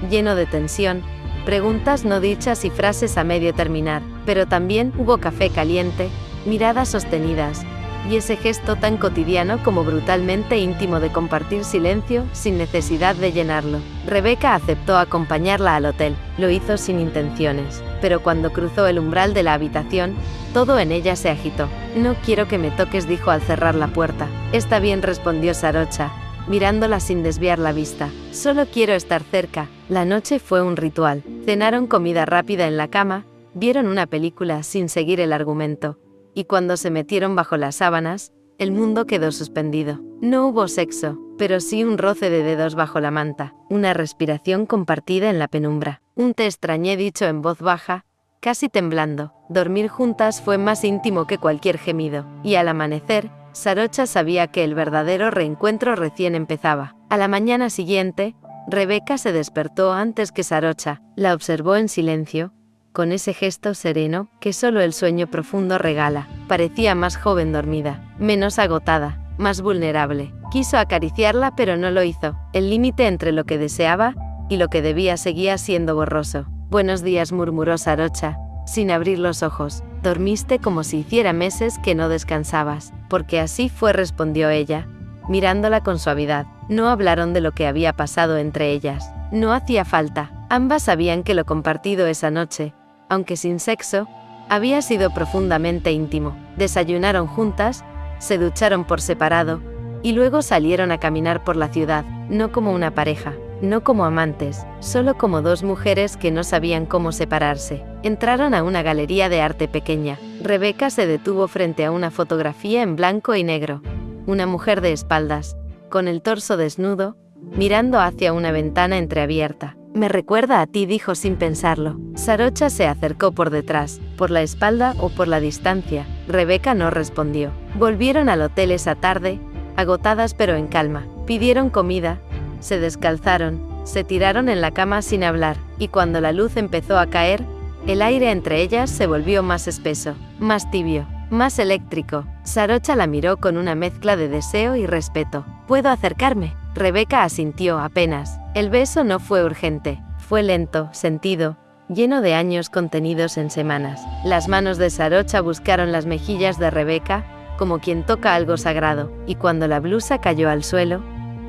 lleno de tensión, preguntas no dichas y frases a medio terminar, pero también hubo café caliente, miradas sostenidas, y ese gesto tan cotidiano como brutalmente íntimo de compartir silencio sin necesidad de llenarlo. Rebeca aceptó acompañarla al hotel, lo hizo sin intenciones, pero cuando cruzó el umbral de la habitación, todo en ella se agitó. No quiero que me toques, dijo al cerrar la puerta. Está bien, respondió Sarocha, mirándola sin desviar la vista. Solo quiero estar cerca. La noche fue un ritual. Cenaron comida rápida en la cama, vieron una película sin seguir el argumento, y cuando se metieron bajo las sábanas, el mundo quedó suspendido. No hubo sexo, pero sí un roce de dedos bajo la manta, una respiración compartida en la penumbra, un te extrañé dicho en voz baja, casi temblando. Dormir juntas fue más íntimo que cualquier gemido, y al amanecer, Sarocha sabía que el verdadero reencuentro recién empezaba. A la mañana siguiente, Rebeca se despertó antes que Sarocha, la observó en silencio, con ese gesto sereno que solo el sueño profundo regala. Parecía más joven dormida, menos agotada, más vulnerable. Quiso acariciarla pero no lo hizo. El límite entre lo que deseaba y lo que debía seguía siendo borroso. Buenos días, murmuró Sarocha, sin abrir los ojos. Dormiste como si hiciera meses que no descansabas. Porque así fue, respondió ella, mirándola con suavidad. No hablaron de lo que había pasado entre ellas. No hacía falta. Ambas sabían que lo compartido esa noche, aunque sin sexo, había sido profundamente íntimo. Desayunaron juntas, se ducharon por separado, y luego salieron a caminar por la ciudad, no como una pareja, no como amantes, solo como dos mujeres que no sabían cómo separarse. Entraron a una galería de arte pequeña. Rebeca se detuvo frente a una fotografía en blanco y negro. Una mujer de espaldas, con el torso desnudo, mirando hacia una ventana entreabierta. Me recuerda a ti, dijo sin pensarlo. Sarocha se acercó por detrás, por la espalda o por la distancia. Rebeca no respondió. Volvieron al hotel esa tarde, agotadas pero en calma. Pidieron comida, se descalzaron, se tiraron en la cama sin hablar, y cuando la luz empezó a caer, el aire entre ellas se volvió más espeso, más tibio, más eléctrico. Sarocha la miró con una mezcla de deseo y respeto. ¿Puedo acercarme? Rebeca asintió apenas. El beso no fue urgente, fue lento, sentido, lleno de años contenidos en semanas. Las manos de Sarocha buscaron las mejillas de Rebeca, como quien toca algo sagrado, y cuando la blusa cayó al suelo,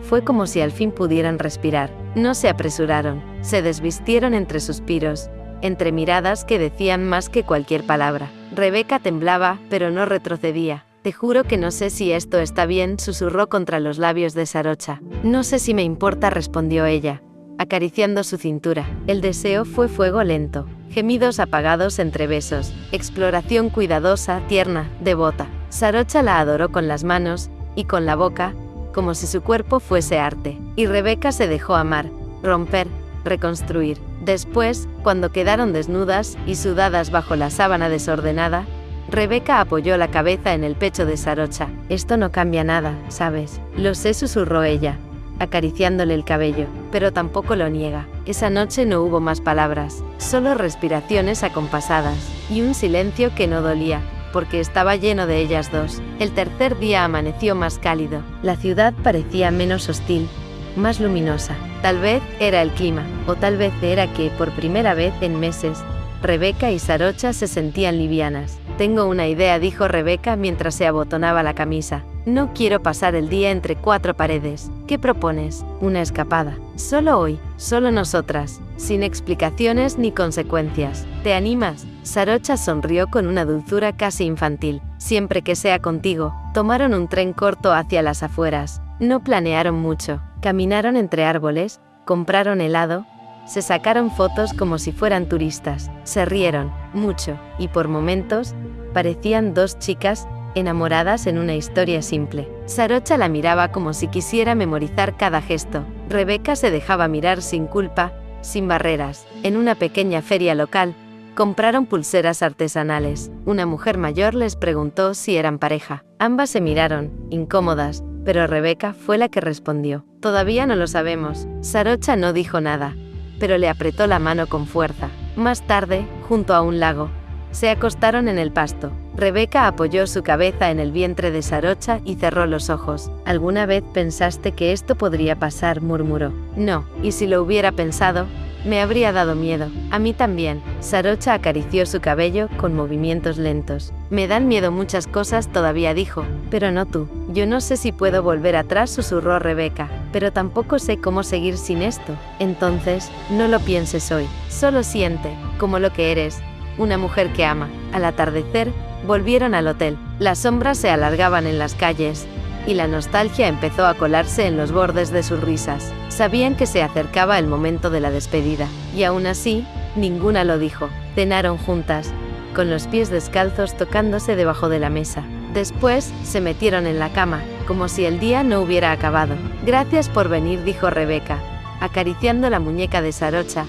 fue como si al fin pudieran respirar. No se apresuraron, se desvistieron entre suspiros, entre miradas que decían más que cualquier palabra. Rebeca temblaba, pero no retrocedía. Te juro que no sé si esto está bien, susurró contra los labios de Sarocha. No sé si me importa, respondió ella, acariciando su cintura. El deseo fue fuego lento, gemidos apagados entre besos, exploración cuidadosa, tierna, devota. Sarocha la adoró con las manos, y con la boca, como si su cuerpo fuese arte. Y Rebeca se dejó amar, romper, reconstruir. Después, cuando quedaron desnudas y sudadas bajo la sábana desordenada, Rebeca apoyó la cabeza en el pecho de Sarocha. Esto no cambia nada, ¿sabes? Lo sé, susurró ella, acariciándole el cabello, pero tampoco lo niega. Esa noche no hubo más palabras, solo respiraciones acompasadas, y un silencio que no dolía, porque estaba lleno de ellas dos. El tercer día amaneció más cálido. La ciudad parecía menos hostil, más luminosa. Tal vez era el clima, o tal vez era que, por primera vez en meses, Rebeca y Sarocha se sentían livianas. Tengo una idea, dijo Rebeca mientras se abotonaba la camisa. No quiero pasar el día entre cuatro paredes. ¿Qué propones? Una escapada. Solo hoy, solo nosotras, sin explicaciones ni consecuencias. ¿Te animas? Sarocha sonrió con una dulzura casi infantil. Siempre que sea contigo. Tomaron un tren corto hacia las afueras. No planearon mucho. Caminaron entre árboles, compraron helado, se sacaron fotos como si fueran turistas, se rieron, mucho, y por momentos, parecían dos chicas, enamoradas en una historia simple. Sarocha la miraba como si quisiera memorizar cada gesto. Rebeca se dejaba mirar sin culpa, sin barreras. En una pequeña feria local, compraron pulseras artesanales. Una mujer mayor les preguntó si eran pareja. Ambas se miraron, incómodas, pero Rebeca fue la que respondió. Todavía no lo sabemos. Sarocha no dijo nada, pero le apretó la mano con fuerza. Más tarde, junto a un lago, se acostaron en el pasto. Rebeca apoyó su cabeza en el vientre de Sarocha y cerró los ojos. ¿Alguna vez pensaste que esto podría pasar?, murmuró. No, y si lo hubiera pensado, me habría dado miedo. A mí también. Sarocha acarició su cabello con movimientos lentos. Me dan miedo muchas cosas todavía, dijo, pero no tú. Yo no sé si puedo volver atrás, susurró Rebeca, pero tampoco sé cómo seguir sin esto. Entonces, no lo pienses hoy. Solo siente, como lo que eres, una mujer que ama. Al atardecer, volvieron al hotel. Las sombras se alargaban en las calles, y la nostalgia empezó a colarse en los bordes de sus risas. Sabían que se acercaba el momento de la despedida, y aún así, ninguna lo dijo. Cenaron juntas, con los pies descalzos tocándose debajo de la mesa. Después, se metieron en la cama, como si el día no hubiera acabado. Gracias por venir, dijo Rebeca, acariciando la muñeca de Sarocha,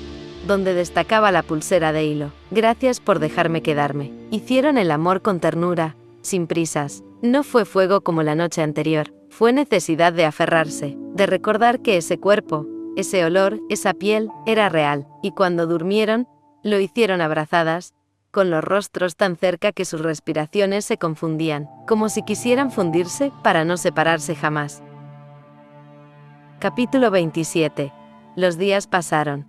donde destacaba la pulsera de hilo. Gracias por dejarme quedarme. Hicieron el amor con ternura, sin prisas. No fue fuego como la noche anterior, fue necesidad de aferrarse, de recordar que ese cuerpo, ese olor, esa piel, era real, y cuando durmieron, lo hicieron abrazadas, con los rostros tan cerca que sus respiraciones se confundían, como si quisieran fundirse para no separarse jamás. Capítulo 27. Los días pasaron,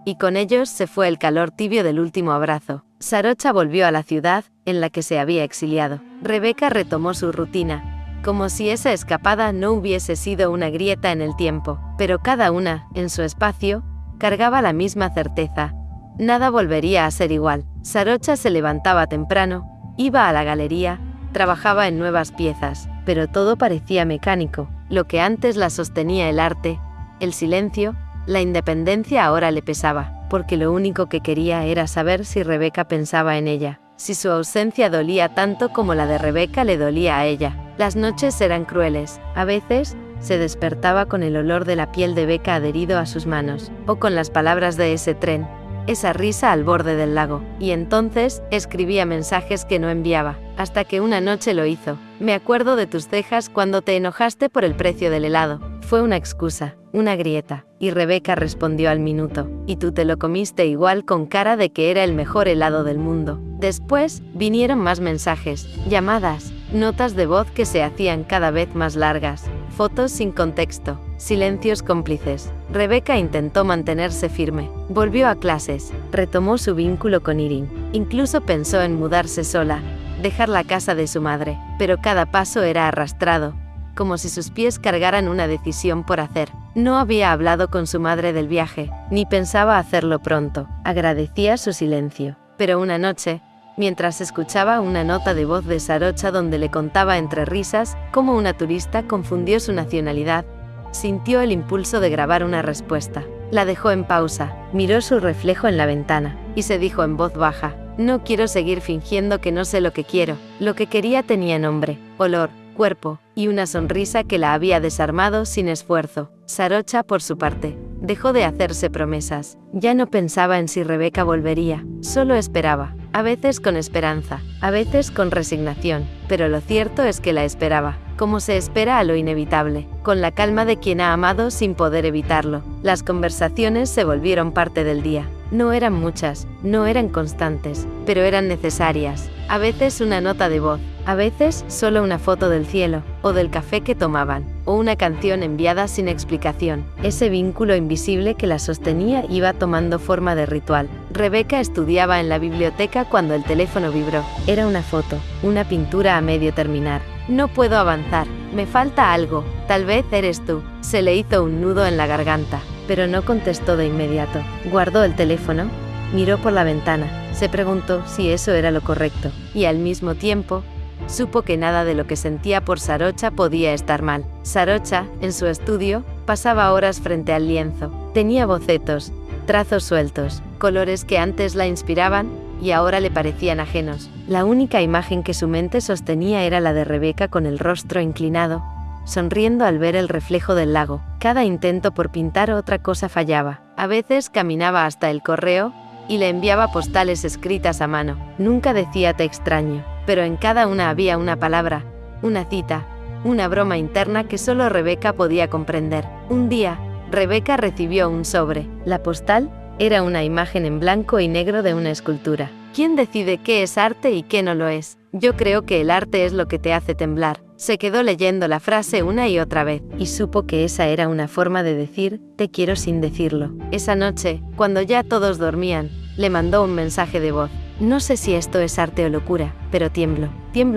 y con ellos se fue el calor tibio del último abrazo. Sarocha volvió a la ciudad, en la que se había exiliado. Rebeca retomó su rutina, como si esa escapada no hubiese sido una grieta en el tiempo, pero cada una, en su espacio, cargaba la misma certeza. Nada volvería a ser igual. Sarocha se levantaba temprano, iba a la galería, trabajaba en nuevas piezas, pero todo parecía mecánico. Lo que antes la sostenía, el arte, el silencio, la independencia, ahora le pesaba, porque lo único que quería era saber si Rebeca pensaba en ella, si su ausencia dolía tanto como la de Rebeca le dolía a ella. Las noches eran crueles. A veces, se despertaba con el olor de la piel de Beca adherido a sus manos, o con las palabras de ese tren, esa risa al borde del lago, y entonces, escribía mensajes que no enviaba, hasta que una noche lo hizo. Me acuerdo de tus cejas cuando te enojaste por el precio del helado. Fue una excusa, una grieta, y Rebeca respondió al minuto, y tú te lo comiste igual con cara de que era el mejor helado del mundo. Después, vinieron más mensajes, llamadas, notas de voz que se hacían cada vez más largas, fotos sin contexto, silencios cómplices. Rebeca intentó mantenerse firme, volvió a clases, retomó su vínculo con Irene, incluso pensó en mudarse sola, dejar la casa de su madre, pero cada paso era arrastrado, como si sus pies cargaran una decisión por hacer. No había hablado con su madre del viaje, ni pensaba hacerlo pronto. Agradecía su silencio. Pero una noche, mientras escuchaba una nota de voz de Sarocha donde le contaba entre risas cómo una turista confundió su nacionalidad, sintió el impulso de grabar una respuesta. La dejó en pausa, miró su reflejo en la ventana, y se dijo en voz baja, no quiero seguir fingiendo que no sé lo que quiero. Lo que quería tenía nombre, olor, cuerpo, y una sonrisa que la había desarmado sin esfuerzo. Sarocha, por su parte, Dejó de hacerse promesas. Ya no pensaba en si Rebeca volvería, solo esperaba. A veces con esperanza, a veces con resignación, pero lo cierto es que la esperaba, como se espera a lo inevitable, con la calma de quien ha amado sin poder evitarlo. Las conversaciones se volvieron parte del día. No eran muchas, no eran constantes, pero eran necesarias. A veces una nota de voz, a veces solo una foto del cielo, o del café que tomaban, o una canción enviada sin explicación. Ese vínculo invisible que la sostenía iba tomando forma de ritual. Rebeca estudiaba en la biblioteca cuando el teléfono vibró. Era una foto, una pintura a medio terminar. No puedo avanzar, me falta algo, tal vez eres tú. Se le hizo un nudo en la garganta, pero no contestó de inmediato. Guardó el teléfono, miró por la ventana, se preguntó si eso era lo correcto, y al mismo tiempo, supo que nada de lo que sentía por Sarocha podía estar mal. Sarocha, en su estudio, pasaba horas frente al lienzo. Tenía bocetos, trazos sueltos, colores que antes la inspiraban y ahora le parecían ajenos. La única imagen que su mente sostenía era la de Rebeca con el rostro inclinado, sonriendo al ver el reflejo del lago. Cada intento por pintar otra cosa fallaba. A veces caminaba hasta el correo y le enviaba postales escritas a mano. Nunca decía te extraño, pero en cada una había una palabra, una cita, una broma interna que solo Rebeca podía comprender. Un día, Rebeca recibió un sobre. La postal era una imagen en blanco y negro de una escultura. ¿Quién decide qué es arte y qué no lo es? Yo creo que el arte es lo que te hace temblar. Se quedó leyendo la frase una y otra vez, y supo que esa era una forma de decir, te quiero sin decirlo. Esa noche, cuando ya todos dormían, le mandó un mensaje de voz. No sé si esto es arte o locura, pero tiemblo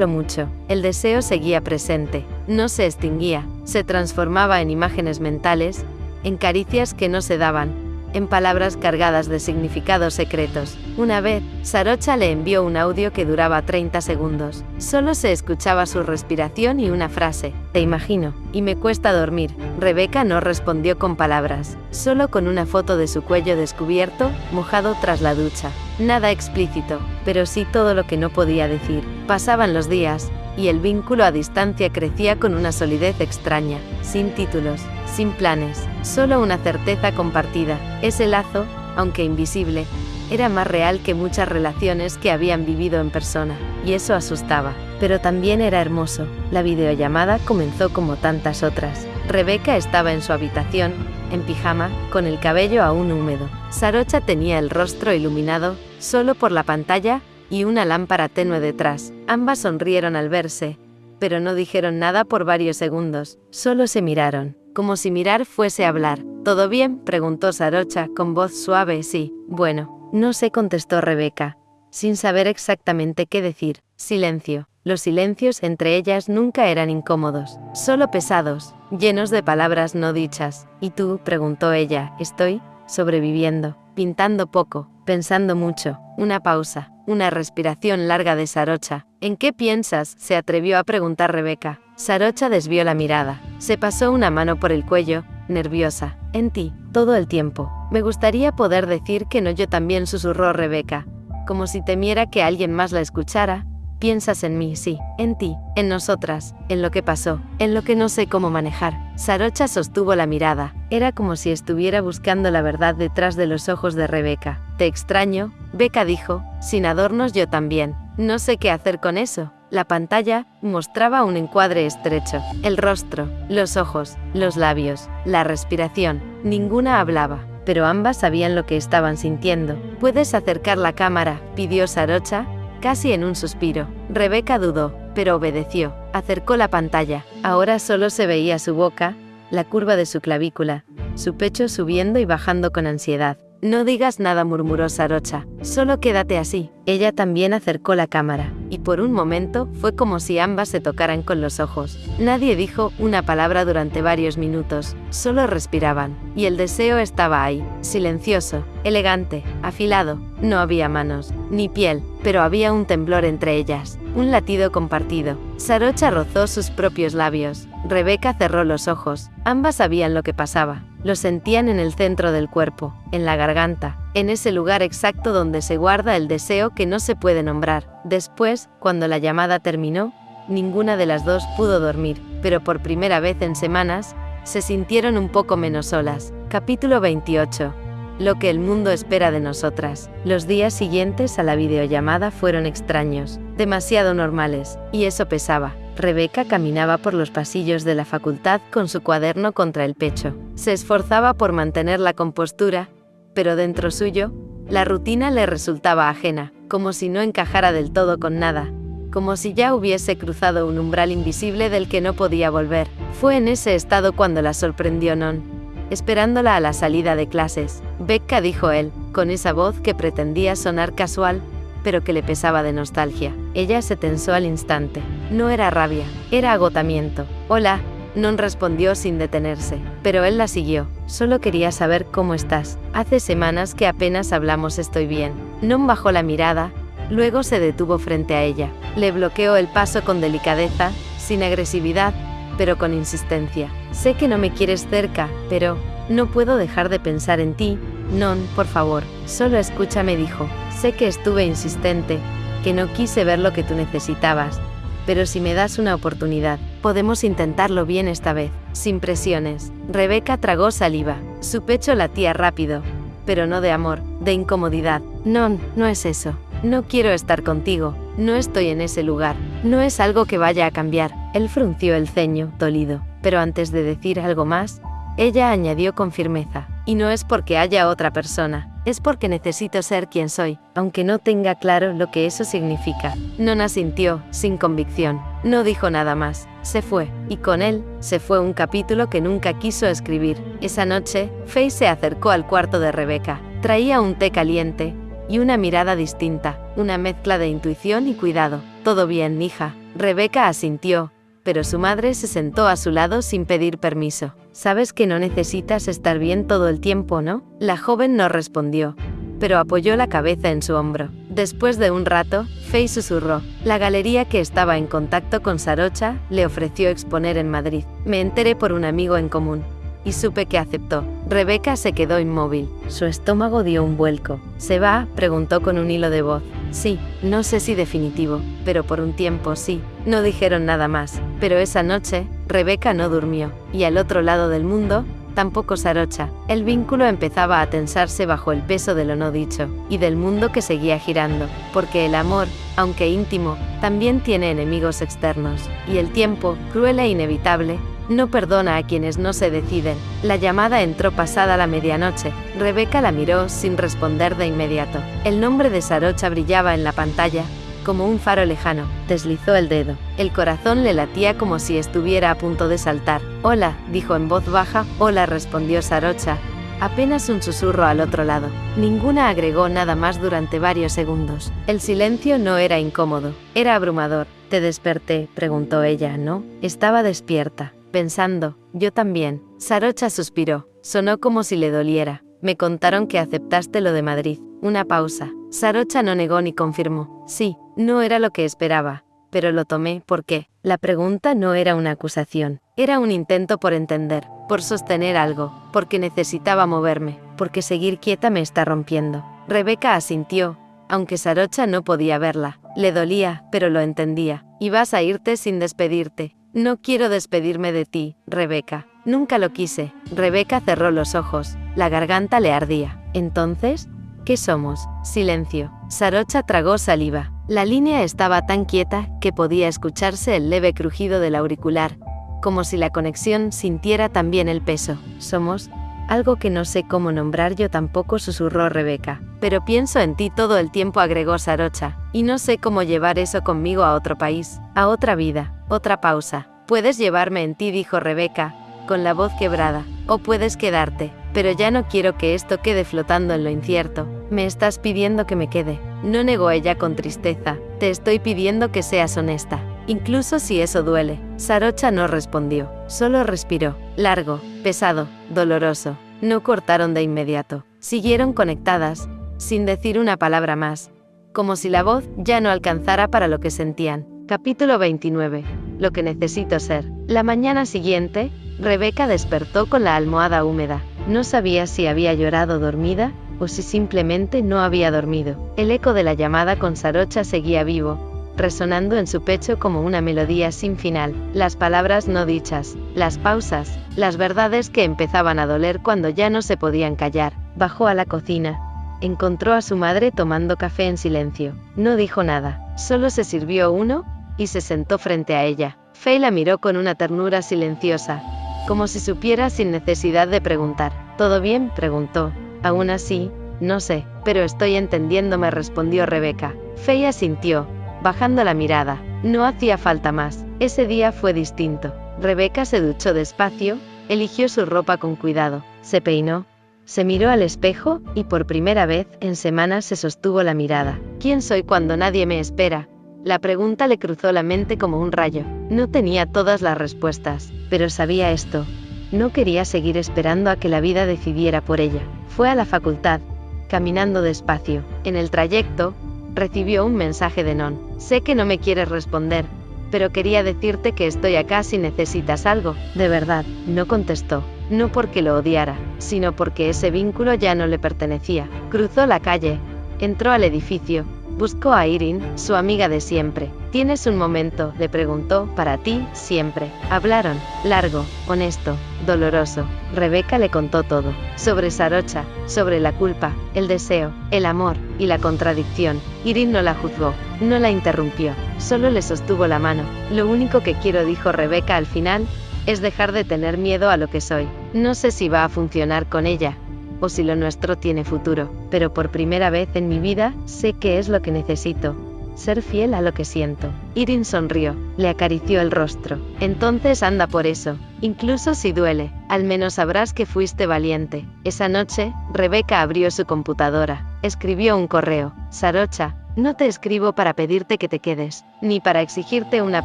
mucho. El deseo seguía presente, no se extinguía, se transformaba en imágenes mentales, en caricias que no se daban, en palabras cargadas de significados secretos. Una vez, Sarocha le envió un audio que duraba 30 segundos. Solo se escuchaba su respiración y una frase, te imagino, y me cuesta dormir. Rebeca no respondió con palabras, solo con una foto de su cuello descubierto, mojado tras la ducha. Nada explícito, pero sí todo lo que no podía decir. Pasaban los días, y el vínculo a distancia crecía con una solidez extraña, sin títulos, sin planes, solo una certeza compartida. Ese lazo, aunque invisible, era más real que muchas relaciones que habían vivido en persona, y eso asustaba. Pero también era hermoso. La videollamada comenzó como tantas otras. Rebeca estaba en su habitación, en pijama, con el cabello aún húmedo. Sarocha tenía el rostro iluminado, solo por la pantalla, y una lámpara tenue detrás. Ambas sonrieron al verse, pero no dijeron nada por varios segundos. Solo se miraron, como si mirar fuese hablar. ¿Todo bien?, preguntó Sarocha, con voz suave. Sí, bueno, no sé, contestó Rebeca, sin saber exactamente qué decir. Silencio. Los silencios entre ellas nunca eran incómodos, solo pesados, llenos de palabras no dichas. ¿Y tú?, preguntó ella. Estoy sobreviviendo, pintando poco, pensando mucho. Una pausa, una respiración larga de Sarocha. ¿En qué piensas?, se atrevió a preguntar Rebeca. Sarocha desvió la mirada, se pasó una mano por el cuello, nerviosa. En ti, todo el tiempo. Me gustaría poder decir que no, yo también, susurró Rebeca, como si temiera que alguien más la escuchara. Piensas en mí, sí, en ti, en nosotras, en lo que pasó, en lo que no sé cómo manejar. Sarocha sostuvo la mirada. Era como si estuviera buscando la verdad detrás de los ojos de Rebeca. Te extraño, Beca dijo, sin adornos. Yo también. No sé qué hacer con eso. La pantalla mostraba un encuadre estrecho. El rostro, los ojos, los labios, la respiración. Ninguna hablaba, pero ambas sabían lo que estaban sintiendo. ¿Puedes acercar la cámara?, pidió Sarocha, casi en un suspiro. Rebeca dudó, pero obedeció. Acercó la pantalla. Ahora solo se veía su boca, la curva de su clavícula, su pecho subiendo y bajando con ansiedad. No digas nada, murmuró Sarocha, solo quédate así. Ella también acercó la cámara, y por un momento fue como si ambas se tocaran con los ojos. Nadie dijo una palabra durante varios minutos, solo respiraban, y el deseo estaba ahí, silencioso, elegante, afilado. No había manos, ni piel, pero había un temblor entre ellas, un latido compartido. Sarocha rozó sus propios labios. Rebeca cerró los ojos. Ambas sabían lo que pasaba. Lo sentían en el centro del cuerpo, en la garganta, en ese lugar exacto donde se guarda el deseo que no se puede nombrar. Después, cuando la llamada terminó, ninguna de las dos pudo dormir, pero por primera vez en semanas, se sintieron un poco menos solas. Capítulo 28. Lo que el mundo espera de nosotras. Los días siguientes a la videollamada fueron extraños, demasiado normales, y eso pesaba. Rebeca caminaba por los pasillos de la facultad con su cuaderno contra el pecho. Se esforzaba por mantener la compostura, pero dentro suyo, la rutina le resultaba ajena, como si no encajara del todo con nada, como si ya hubiese cruzado un umbral invisible del que no podía volver. Fue en ese estado cuando la sorprendió Non, esperándola a la salida de clases. Becca, dijo él, con esa voz que pretendía sonar casual, pero que le pesaba de nostalgia. Ella se tensó al instante. No era rabia, era agotamiento. Hola, Non respondió sin detenerse, pero él la siguió. Solo quería saber cómo estás. Hace semanas que apenas hablamos. Estoy bien. Non bajó la mirada, luego se detuvo frente a ella. Le bloqueó el paso con delicadeza, sin agresividad, pero con insistencia. Sé que no me quieres cerca, pero no puedo dejar de pensar en ti. Non, por favor, solo escúchame, dijo. Sé que estuve insistente, que no quise ver lo que tú necesitabas, pero si me das una oportunidad, podemos intentarlo bien esta vez, sin presiones. Rebeca tragó saliva. Su pecho latía rápido, pero no de amor, de incomodidad. Non, no es eso. No quiero estar contigo, no estoy en ese lugar, no es algo que vaya a cambiar. Él frunció el ceño, dolido, pero antes de decir algo más, ella añadió con firmeza, y no es porque haya otra persona, es porque necesito ser quien soy, aunque no tenga claro lo que eso significa. Non asintió, sin convicción, no dijo nada más, se fue, y con él, se fue un capítulo que nunca quiso escribir. Esa noche, Faye se acercó al cuarto de Rebeca, traía un té caliente, y una mirada distinta, una mezcla de intuición y cuidado. Todo bien, hija. Rebeca asintió, pero su madre se sentó a su lado sin pedir permiso. Sabes que no necesitas estar bien todo el tiempo, ¿no? La joven no respondió, pero apoyó la cabeza en su hombro. Después de un rato, Faye susurró. La galería que estaba en contacto con Sarocha le ofreció exponer en Madrid. Me enteré por un amigo en común, y supe que aceptó. Rebeca se quedó inmóvil. Su estómago dio un vuelco. ¿Se va?, preguntó con un hilo de voz. Sí, no sé si definitivo, pero por un tiempo sí. No dijeron nada más, pero esa noche, Rebeca no durmió, y al otro lado del mundo, tampoco Sarocha. El vínculo empezaba a tensarse bajo el peso de lo no dicho, y del mundo que seguía girando, porque el amor, aunque íntimo, también tiene enemigos externos, y el tiempo, cruel e inevitable, no perdona a quienes no se deciden. La llamada entró pasada la medianoche. Rebeca la miró sin responder de inmediato. El nombre de Sarocha brillaba en la pantalla, como un faro lejano. Deslizó el dedo. El corazón le latía como si estuviera a punto de saltar. Hola, dijo en voz baja. Hola, respondió Sarocha, apenas un susurro al otro lado. Ninguna agregó nada más durante varios segundos. El silencio no era incómodo, era abrumador. ¿Te desperté?, preguntó ella. No, estaba despierta, pensando. Yo también. Sarocha suspiró. Sonó como si le doliera. Me contaron que aceptaste lo de Madrid. Una pausa. Sarocha no negó ni confirmó. Sí, no era lo que esperaba, pero lo tomé. ¿Por qué? La pregunta no era una acusación. Era un intento por entender, por sostener algo, porque necesitaba moverme, porque seguir quieta me está rompiendo. Rebeca asintió, aunque Sarocha no podía verla. Le dolía, pero lo entendía. Y vas a irte sin despedirte. No quiero despedirme de ti, Rebeca. Nunca lo quise. Rebeca cerró los ojos. La garganta le ardía. Entonces, ¿qué somos? Silencio. Sarocha tragó saliva. La línea estaba tan quieta que podía escucharse el leve crujido del auricular, como si la conexión sintiera también el peso. Somos algo que no sé cómo nombrar. Yo tampoco, susurró Rebeca. Pero pienso en ti todo el tiempo, agregó Sarocha, y no sé cómo llevar eso conmigo a otro país, a otra vida. Otra pausa. Puedes llevarme en ti, dijo Rebeca, con la voz quebrada, o puedes quedarte, pero ya no quiero que esto quede flotando en lo incierto. Me estás pidiendo que me quede. No, negó ella con tristeza. Te estoy pidiendo que seas honesta, incluso si eso duele. Sarocha no respondió, solo respiró, largo, pesado, doloroso. No cortaron de inmediato. Siguieron conectadas, sin decir una palabra más, como si la voz ya no alcanzara para lo que sentían. Capítulo 29. Lo que necesito ser. La mañana siguiente, Rebeca despertó con la almohada húmeda. No sabía si había llorado dormida, o si simplemente no había dormido. El eco de la llamada con Sarocha seguía vivo, resonando en su pecho como una melodía sin final, las palabras no dichas, las pausas, las verdades que empezaban a doler cuando ya no se podían callar. Bajó a la cocina. Encontró a su madre tomando café en silencio. No dijo nada, solo se sirvió uno, y se sentó frente a ella. Faye la miró con una ternura silenciosa, como si supiera sin necesidad de preguntar. ¿Todo bien?, preguntó. Aún así, no sé, pero estoy entendiéndome, respondió Rebeca. Faye asintió, bajando la mirada. No hacía falta más. Ese día fue distinto. Rebeca se duchó despacio, eligió su ropa con cuidado, se peinó, se miró al espejo, y por primera vez en semanas se sostuvo la mirada. ¿Quién soy cuando nadie me espera? La pregunta le cruzó la mente como un rayo. No tenía todas las respuestas, pero sabía esto. No quería seguir esperando a que la vida decidiera por ella. Fue a la facultad, caminando despacio. En el trayecto, recibió un mensaje de Non. Sé que no me quieres responder, pero quería decirte que estoy acá si necesitas algo. De verdad, no contestó. No porque lo odiara, sino porque ese vínculo ya no le pertenecía. Cruzó la calle, entró al edificio, buscó a Irene, su amiga de siempre. ¿Tienes un momento?, le preguntó. Para ti, siempre. Hablaron, largo, honesto, doloroso. Rebeca le contó todo, sobre Sarocha, sobre la culpa, el deseo, el amor, y la contradicción. Irene no la juzgó, no la interrumpió, solo le sostuvo la mano. Lo único que quiero, dijo Rebeca al final, es dejar de tener miedo a lo que soy. No sé si va a funcionar con ella, o si lo nuestro tiene futuro, pero por primera vez en mi vida, sé qué es lo que necesito. Ser fiel a lo que siento. Irene sonrió, le acarició el rostro. Entonces anda por eso, incluso si duele, al menos sabrás que fuiste valiente. Esa noche, Rebeca abrió su computadora, escribió un correo. Sarocha, no te escribo para pedirte que te quedes, ni para exigirte una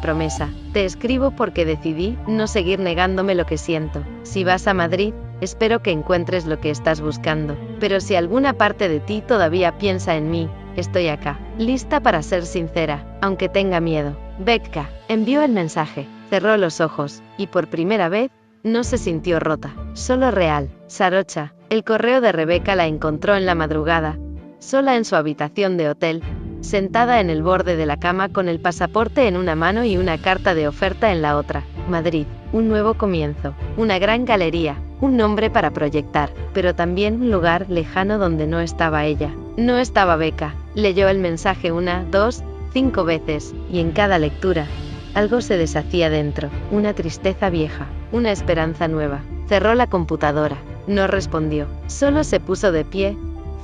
promesa. Te escribo porque decidí no seguir negándome lo que siento. Si vas a Madrid, espero que encuentres lo que estás buscando. Pero si alguna parte de ti todavía piensa en mí, estoy acá, lista para ser sincera, aunque tenga miedo. Becca envió el mensaje, cerró los ojos, y por primera vez, no se sintió rota, solo real. Sarocha, el correo de Rebeca la encontró en la madrugada, sola en su habitación de hotel, sentada en el borde de la cama con el pasaporte en una mano y una carta de oferta en la otra. Madrid, un nuevo comienzo, una gran galería, un nombre para proyectar, pero también un lugar lejano donde no estaba ella. No estaba Becca. Leyó el mensaje 1, 2, 5 veces, y en cada lectura, algo se deshacía dentro, una tristeza vieja, una esperanza nueva. Cerró la computadora, no respondió, solo se puso de pie,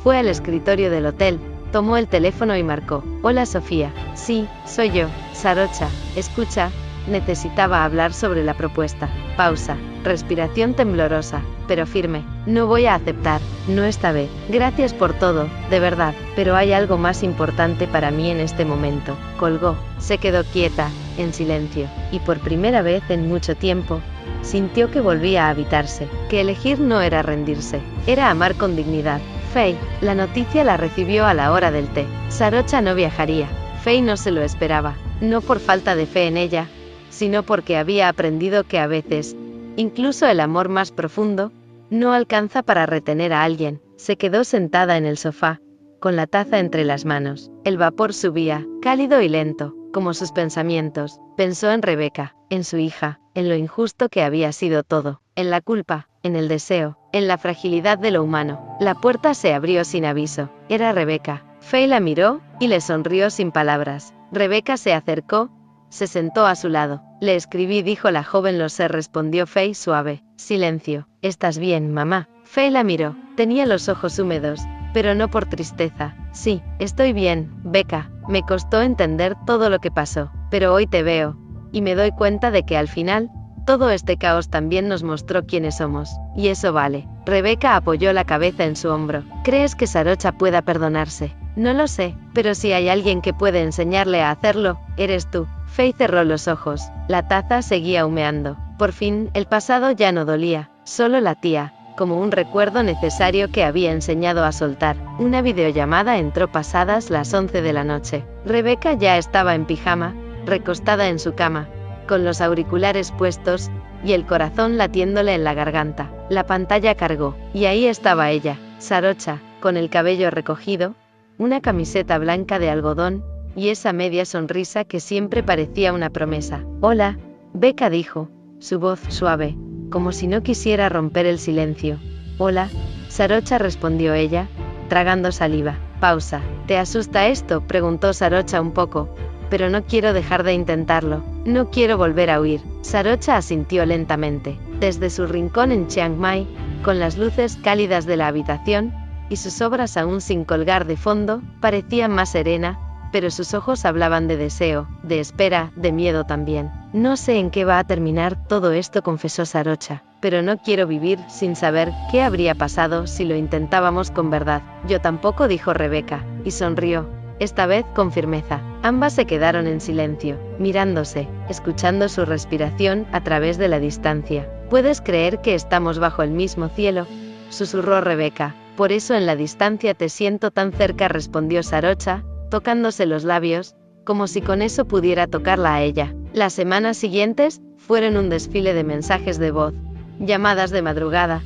fue al escritorio del hotel, tomó el teléfono y marcó. Hola Sofía. Sí, soy yo, Sarocha. Escucha, necesitaba hablar sobre la propuesta. Pausa, respiración temblorosa, pero firme. No voy a aceptar, no esta vez. Gracias por todo, de verdad, pero hay algo más importante para mí en este momento. Colgó, se quedó quieta, en silencio, y por primera vez en mucho tiempo, sintió que volvía a habitarse, que elegir no era rendirse, era amar con dignidad. Faye, la noticia la recibió a la hora del té. Sarocha no viajaría. Faye no se lo esperaba, no por falta de fe en ella, sino porque había aprendido que a veces, incluso el amor más profundo, no alcanza para retener a alguien. Se quedó sentada en el sofá, con la taza entre las manos. El vapor subía, cálido y lento, como sus pensamientos. Pensó en Rebeca, en su hija, en lo injusto que había sido todo, en la culpa, en el deseo, en la fragilidad de lo humano. La puerta se abrió sin aviso. Era Rebeca. Faye la miró, y le sonrió sin palabras. Rebeca se acercó, se sentó a su lado. Le escribí, dijo la joven. Lo sé, respondió Faye suave. Silencio. ¿Estás bien, mamá? Faye la miró. Tenía los ojos húmedos, pero no por tristeza. Sí, estoy bien, Becca. Me costó entender todo lo que pasó, pero hoy te veo, y me doy cuenta de que al final, todo este caos también nos mostró quiénes somos, y eso vale. Rebeca apoyó la cabeza en su hombro. ¿Crees que Sarocha pueda perdonarse? No lo sé, pero si hay alguien que puede enseñarle a hacerlo, eres tú. Faye cerró los ojos. La taza seguía humeando. Por fin, el pasado ya no dolía, solo latía, como un recuerdo necesario que había enseñado a soltar. Una videollamada entró pasadas las 11 de la noche. Rebeca ya estaba en pijama, recostada en su cama, con los auriculares puestos, y el corazón latiéndole en la garganta. La pantalla cargó, y ahí estaba ella, Sarocha, con el cabello recogido, una camiseta blanca de algodón, y esa media sonrisa que siempre parecía una promesa. Hola, Becca dijo, su voz suave, como si no quisiera romper el silencio. Hola, Sarocha respondió ella, tragando saliva. Pausa. ¿Te asusta esto?, preguntó Sarocha un poco. Pero no quiero dejar de intentarlo. No quiero volver a huir. Sarocha asintió lentamente. Desde su rincón en Chiang Mai, con las luces cálidas de la habitación, y sus obras aún sin colgar de fondo, parecía más serena, pero sus ojos hablaban de deseo, de espera, de miedo también. No sé en qué va a terminar todo esto, confesó Sarocha, pero no quiero vivir sin saber qué habría pasado si lo intentábamos con verdad. Yo tampoco, dijo Rebeca, y sonrió, esta vez con firmeza. Ambas se quedaron en silencio, mirándose, escuchando su respiración a través de la distancia. ¿Puedes creer que estamos bajo el mismo cielo?, susurró Rebeca. Por eso en la distancia te siento tan cerca, respondió Sarocha, tocándose los labios, como si con eso pudiera tocarla a ella. Las semanas siguientes fueron un desfile de mensajes de voz, llamadas de madrugada,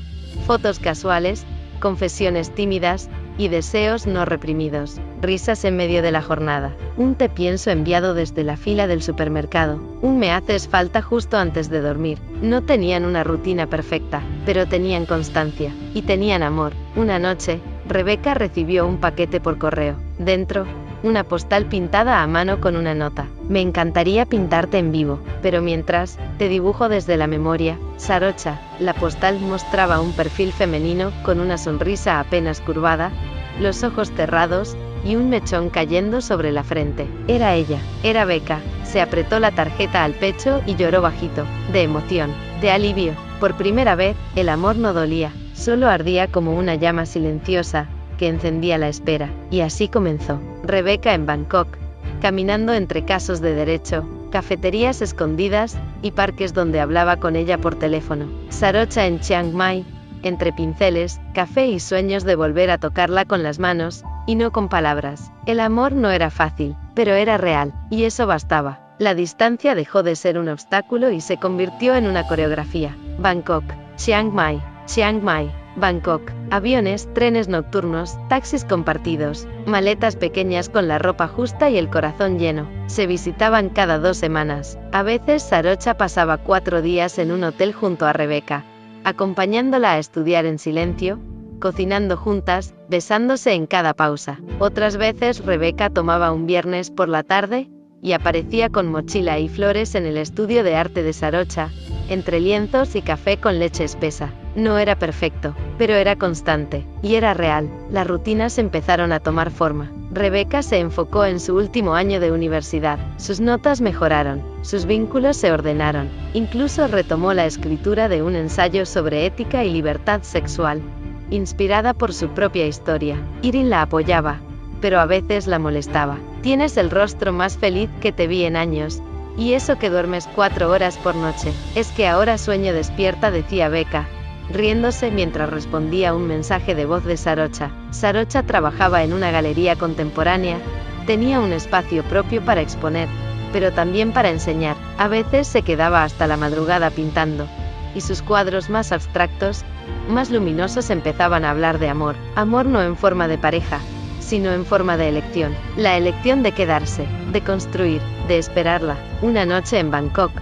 fotos casuales, confesiones tímidas, y deseos no reprimidos, risas en medio de la jornada, un te pienso enviado desde la fila del supermercado, un me haces falta justo antes de dormir. No tenían una rutina perfecta, pero tenían constancia, y tenían amor. Una noche, Rebeca recibió un paquete por correo. Dentro, una postal pintada a mano con una nota. Me encantaría pintarte en vivo, pero mientras, te dibujo desde la memoria, Sarocha. La postal mostraba un perfil femenino con una sonrisa apenas curvada, los ojos cerrados, y un mechón cayendo sobre la frente. Era ella, era Becca. Se apretó la tarjeta al pecho y lloró bajito, de emoción, de alivio. Por primera vez, el amor no dolía, solo ardía como una llama silenciosa, que encendía la espera. Y así comenzó. Rebeca en Bangkok, caminando entre casos de derecho, cafeterías escondidas, y parques donde hablaba con ella por teléfono. Sarocha en Chiang Mai, entre pinceles, café y sueños de volver a tocarla con las manos, y no con palabras. El amor no era fácil, pero era real, y eso bastaba. La distancia dejó de ser un obstáculo y se convirtió en una coreografía. Bangkok, Chiang Mai, Bangkok. Aviones, trenes nocturnos, taxis compartidos, maletas pequeñas con la ropa justa y el corazón lleno. Se visitaban cada 2 semanas. A veces Sarocha pasaba 4 días en un hotel junto a Rebeca, acompañándola a estudiar en silencio, cocinando juntas, besándose en cada pausa. Otras veces Rebeca tomaba un viernes por la tarde, y aparecía con mochila y flores en el estudio de arte de Sarocha, entre lienzos y café con leche espesa. No era perfecto, pero era constante, y era real. Las rutinas empezaron a tomar forma. Rebeca se enfocó en su último año de universidad. Sus notas mejoraron, sus vínculos se ordenaron, incluso retomó la escritura de un ensayo sobre ética y libertad sexual, inspirada por su propia historia. Irin la apoyaba, pero a veces la molestaba. Tienes el rostro más feliz que te vi en años, y eso que duermes 4 horas por noche. Es que ahora sueño despierta, decía Becca, riéndose mientras respondía un mensaje de voz de Sarocha. Sarocha trabajaba en una galería contemporánea, tenía un espacio propio para exponer, pero también para enseñar. A veces se quedaba hasta la madrugada pintando, y sus cuadros más abstractos, más luminosos empezaban a hablar de amor. Amor no en forma de pareja, sino en forma de elección. La elección de quedarse, de construir, de esperarla. Una noche en Bangkok,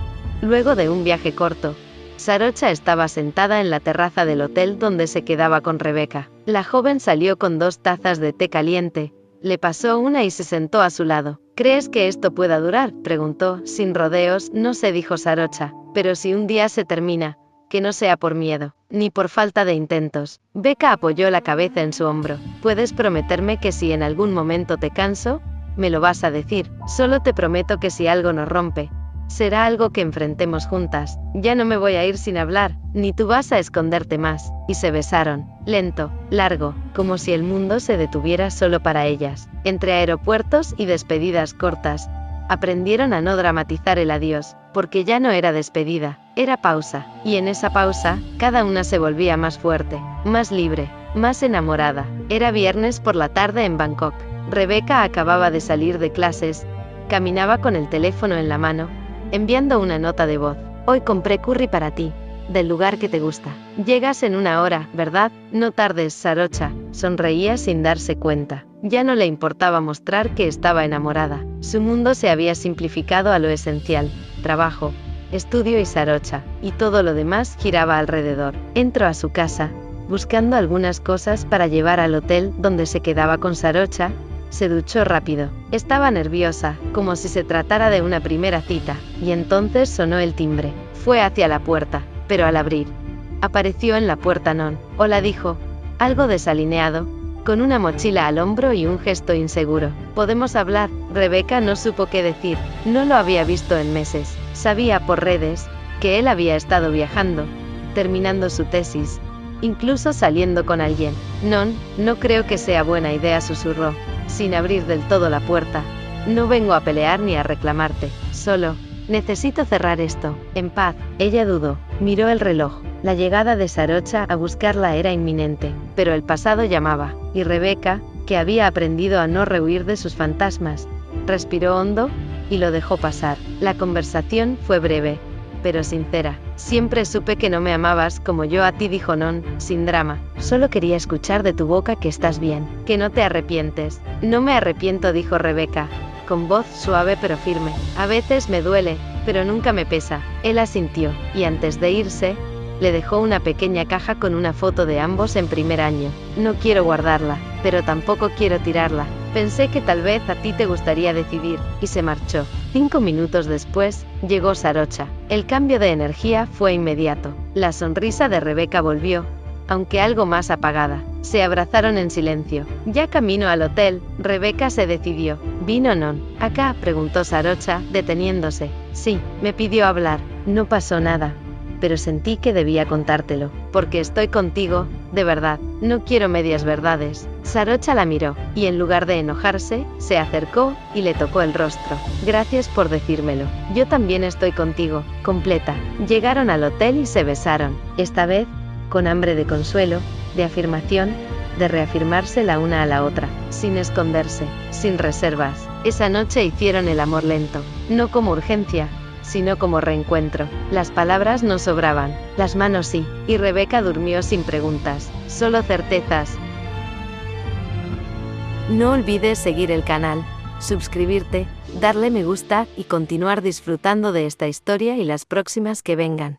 luego de un viaje corto, Sarocha estaba sentada en la terraza del hotel donde se quedaba con Rebeca. La joven salió con 2 tazas de té caliente, le pasó una y se sentó a su lado. ¿Crees que esto pueda durar?, preguntó, sin rodeos. No sé, dijo Sarocha, pero si un día se termina, que no sea por miedo, ni por falta de intentos. Becca apoyó la cabeza en su hombro. ¿Puedes prometerme que si en algún momento te canso, me lo vas a decir? Solo te prometo que si algo nos rompe, será algo que enfrentemos juntas. Ya no me voy a ir sin hablar, ni tú vas a esconderte más. Y se besaron, lento, largo, como si el mundo se detuviera solo para ellas. Entre aeropuertos y despedidas cortas, aprendieron a no dramatizar el adiós, porque ya no era despedida, era pausa. Y en esa pausa, cada una se volvía más fuerte, más libre, más enamorada. Era viernes por la tarde en Bangkok. Rebeca acababa de salir de clases, caminaba con el teléfono en la mano, enviando una nota de voz. Hoy compré curry para ti. del lugar que te gusta. Llegas en una hora, ¿verdad? No tardes, Sarocha. Sonreía sin darse cuenta. Ya no le importaba mostrar que estaba enamorada. Su mundo se había simplificado a lo esencial: trabajo, estudio y Sarocha, y todo lo demás giraba alrededor. Entró a su casa, buscando algunas cosas para llevar al hotel donde se quedaba con Sarocha. Se duchó rápido. Estaba nerviosa, como si se tratara de una primera cita, y entonces sonó el timbre. Fue hacia la puerta, pero al abrir, apareció en la puerta Non. Hola, dijo, algo desalineado, con una mochila al hombro y un gesto inseguro. ¿Podemos hablar? Rebeca no supo qué decir. No lo había visto en meses. Sabía por redes que él había estado viajando, terminando su tesis, incluso saliendo con alguien. Non, no creo que sea buena idea, susurró, sin abrir del todo la puerta. No vengo a pelear ni a reclamarte, solo necesito cerrar esto en paz. Ella dudó, miró el reloj. La llegada de Sarocha a buscarla era inminente, pero el pasado llamaba, y Rebeca, que había aprendido a no rehuir de sus fantasmas, respiró hondo y lo dejó pasar. La conversación fue breve, pero sincera. Siempre supe que no me amabas como yo a ti, dijo Non, sin drama. Solo quería escuchar de tu boca que estás bien, que no te arrepientes. No me arrepiento, dijo Rebeca, con voz suave pero firme. A veces me duele, pero nunca me pesa. Él asintió, y antes de irse, le dejó una pequeña caja con una foto de ambos en primer año. No quiero guardarla, pero tampoco quiero tirarla. Pensé que tal vez a ti te gustaría decidir, y se marchó. 5 minutos después, llegó Sarocha. El cambio de energía fue inmediato. La sonrisa de Rebeca volvió, aunque algo más apagada. Se abrazaron en silencio. Ya camino al hotel, Rebeca se decidió. ¿Vino Non? ¿Acá?, preguntó Sarocha, deteniéndose. Sí, me pidió hablar. No pasó nada, pero sentí que debía contártelo, porque estoy contigo, de verdad, no quiero medias verdades. Sarocha la miró, y en lugar de enojarse, se acercó y le tocó el rostro. Gracias por decírmelo. Yo también estoy contigo, completa. Llegaron al hotel y se besaron, esta vez, con hambre de consuelo, de afirmación, de reafirmarse la una a la otra, sin esconderse, sin reservas. Esa noche hicieron el amor lento, no como urgencia, sino como reencuentro. Las palabras no sobraban, las manos sí, y Rebeca durmió sin preguntas, solo certezas. No olvides seguir el canal, suscribirte, darle me gusta y continuar disfrutando de esta historia y las próximas que vengan.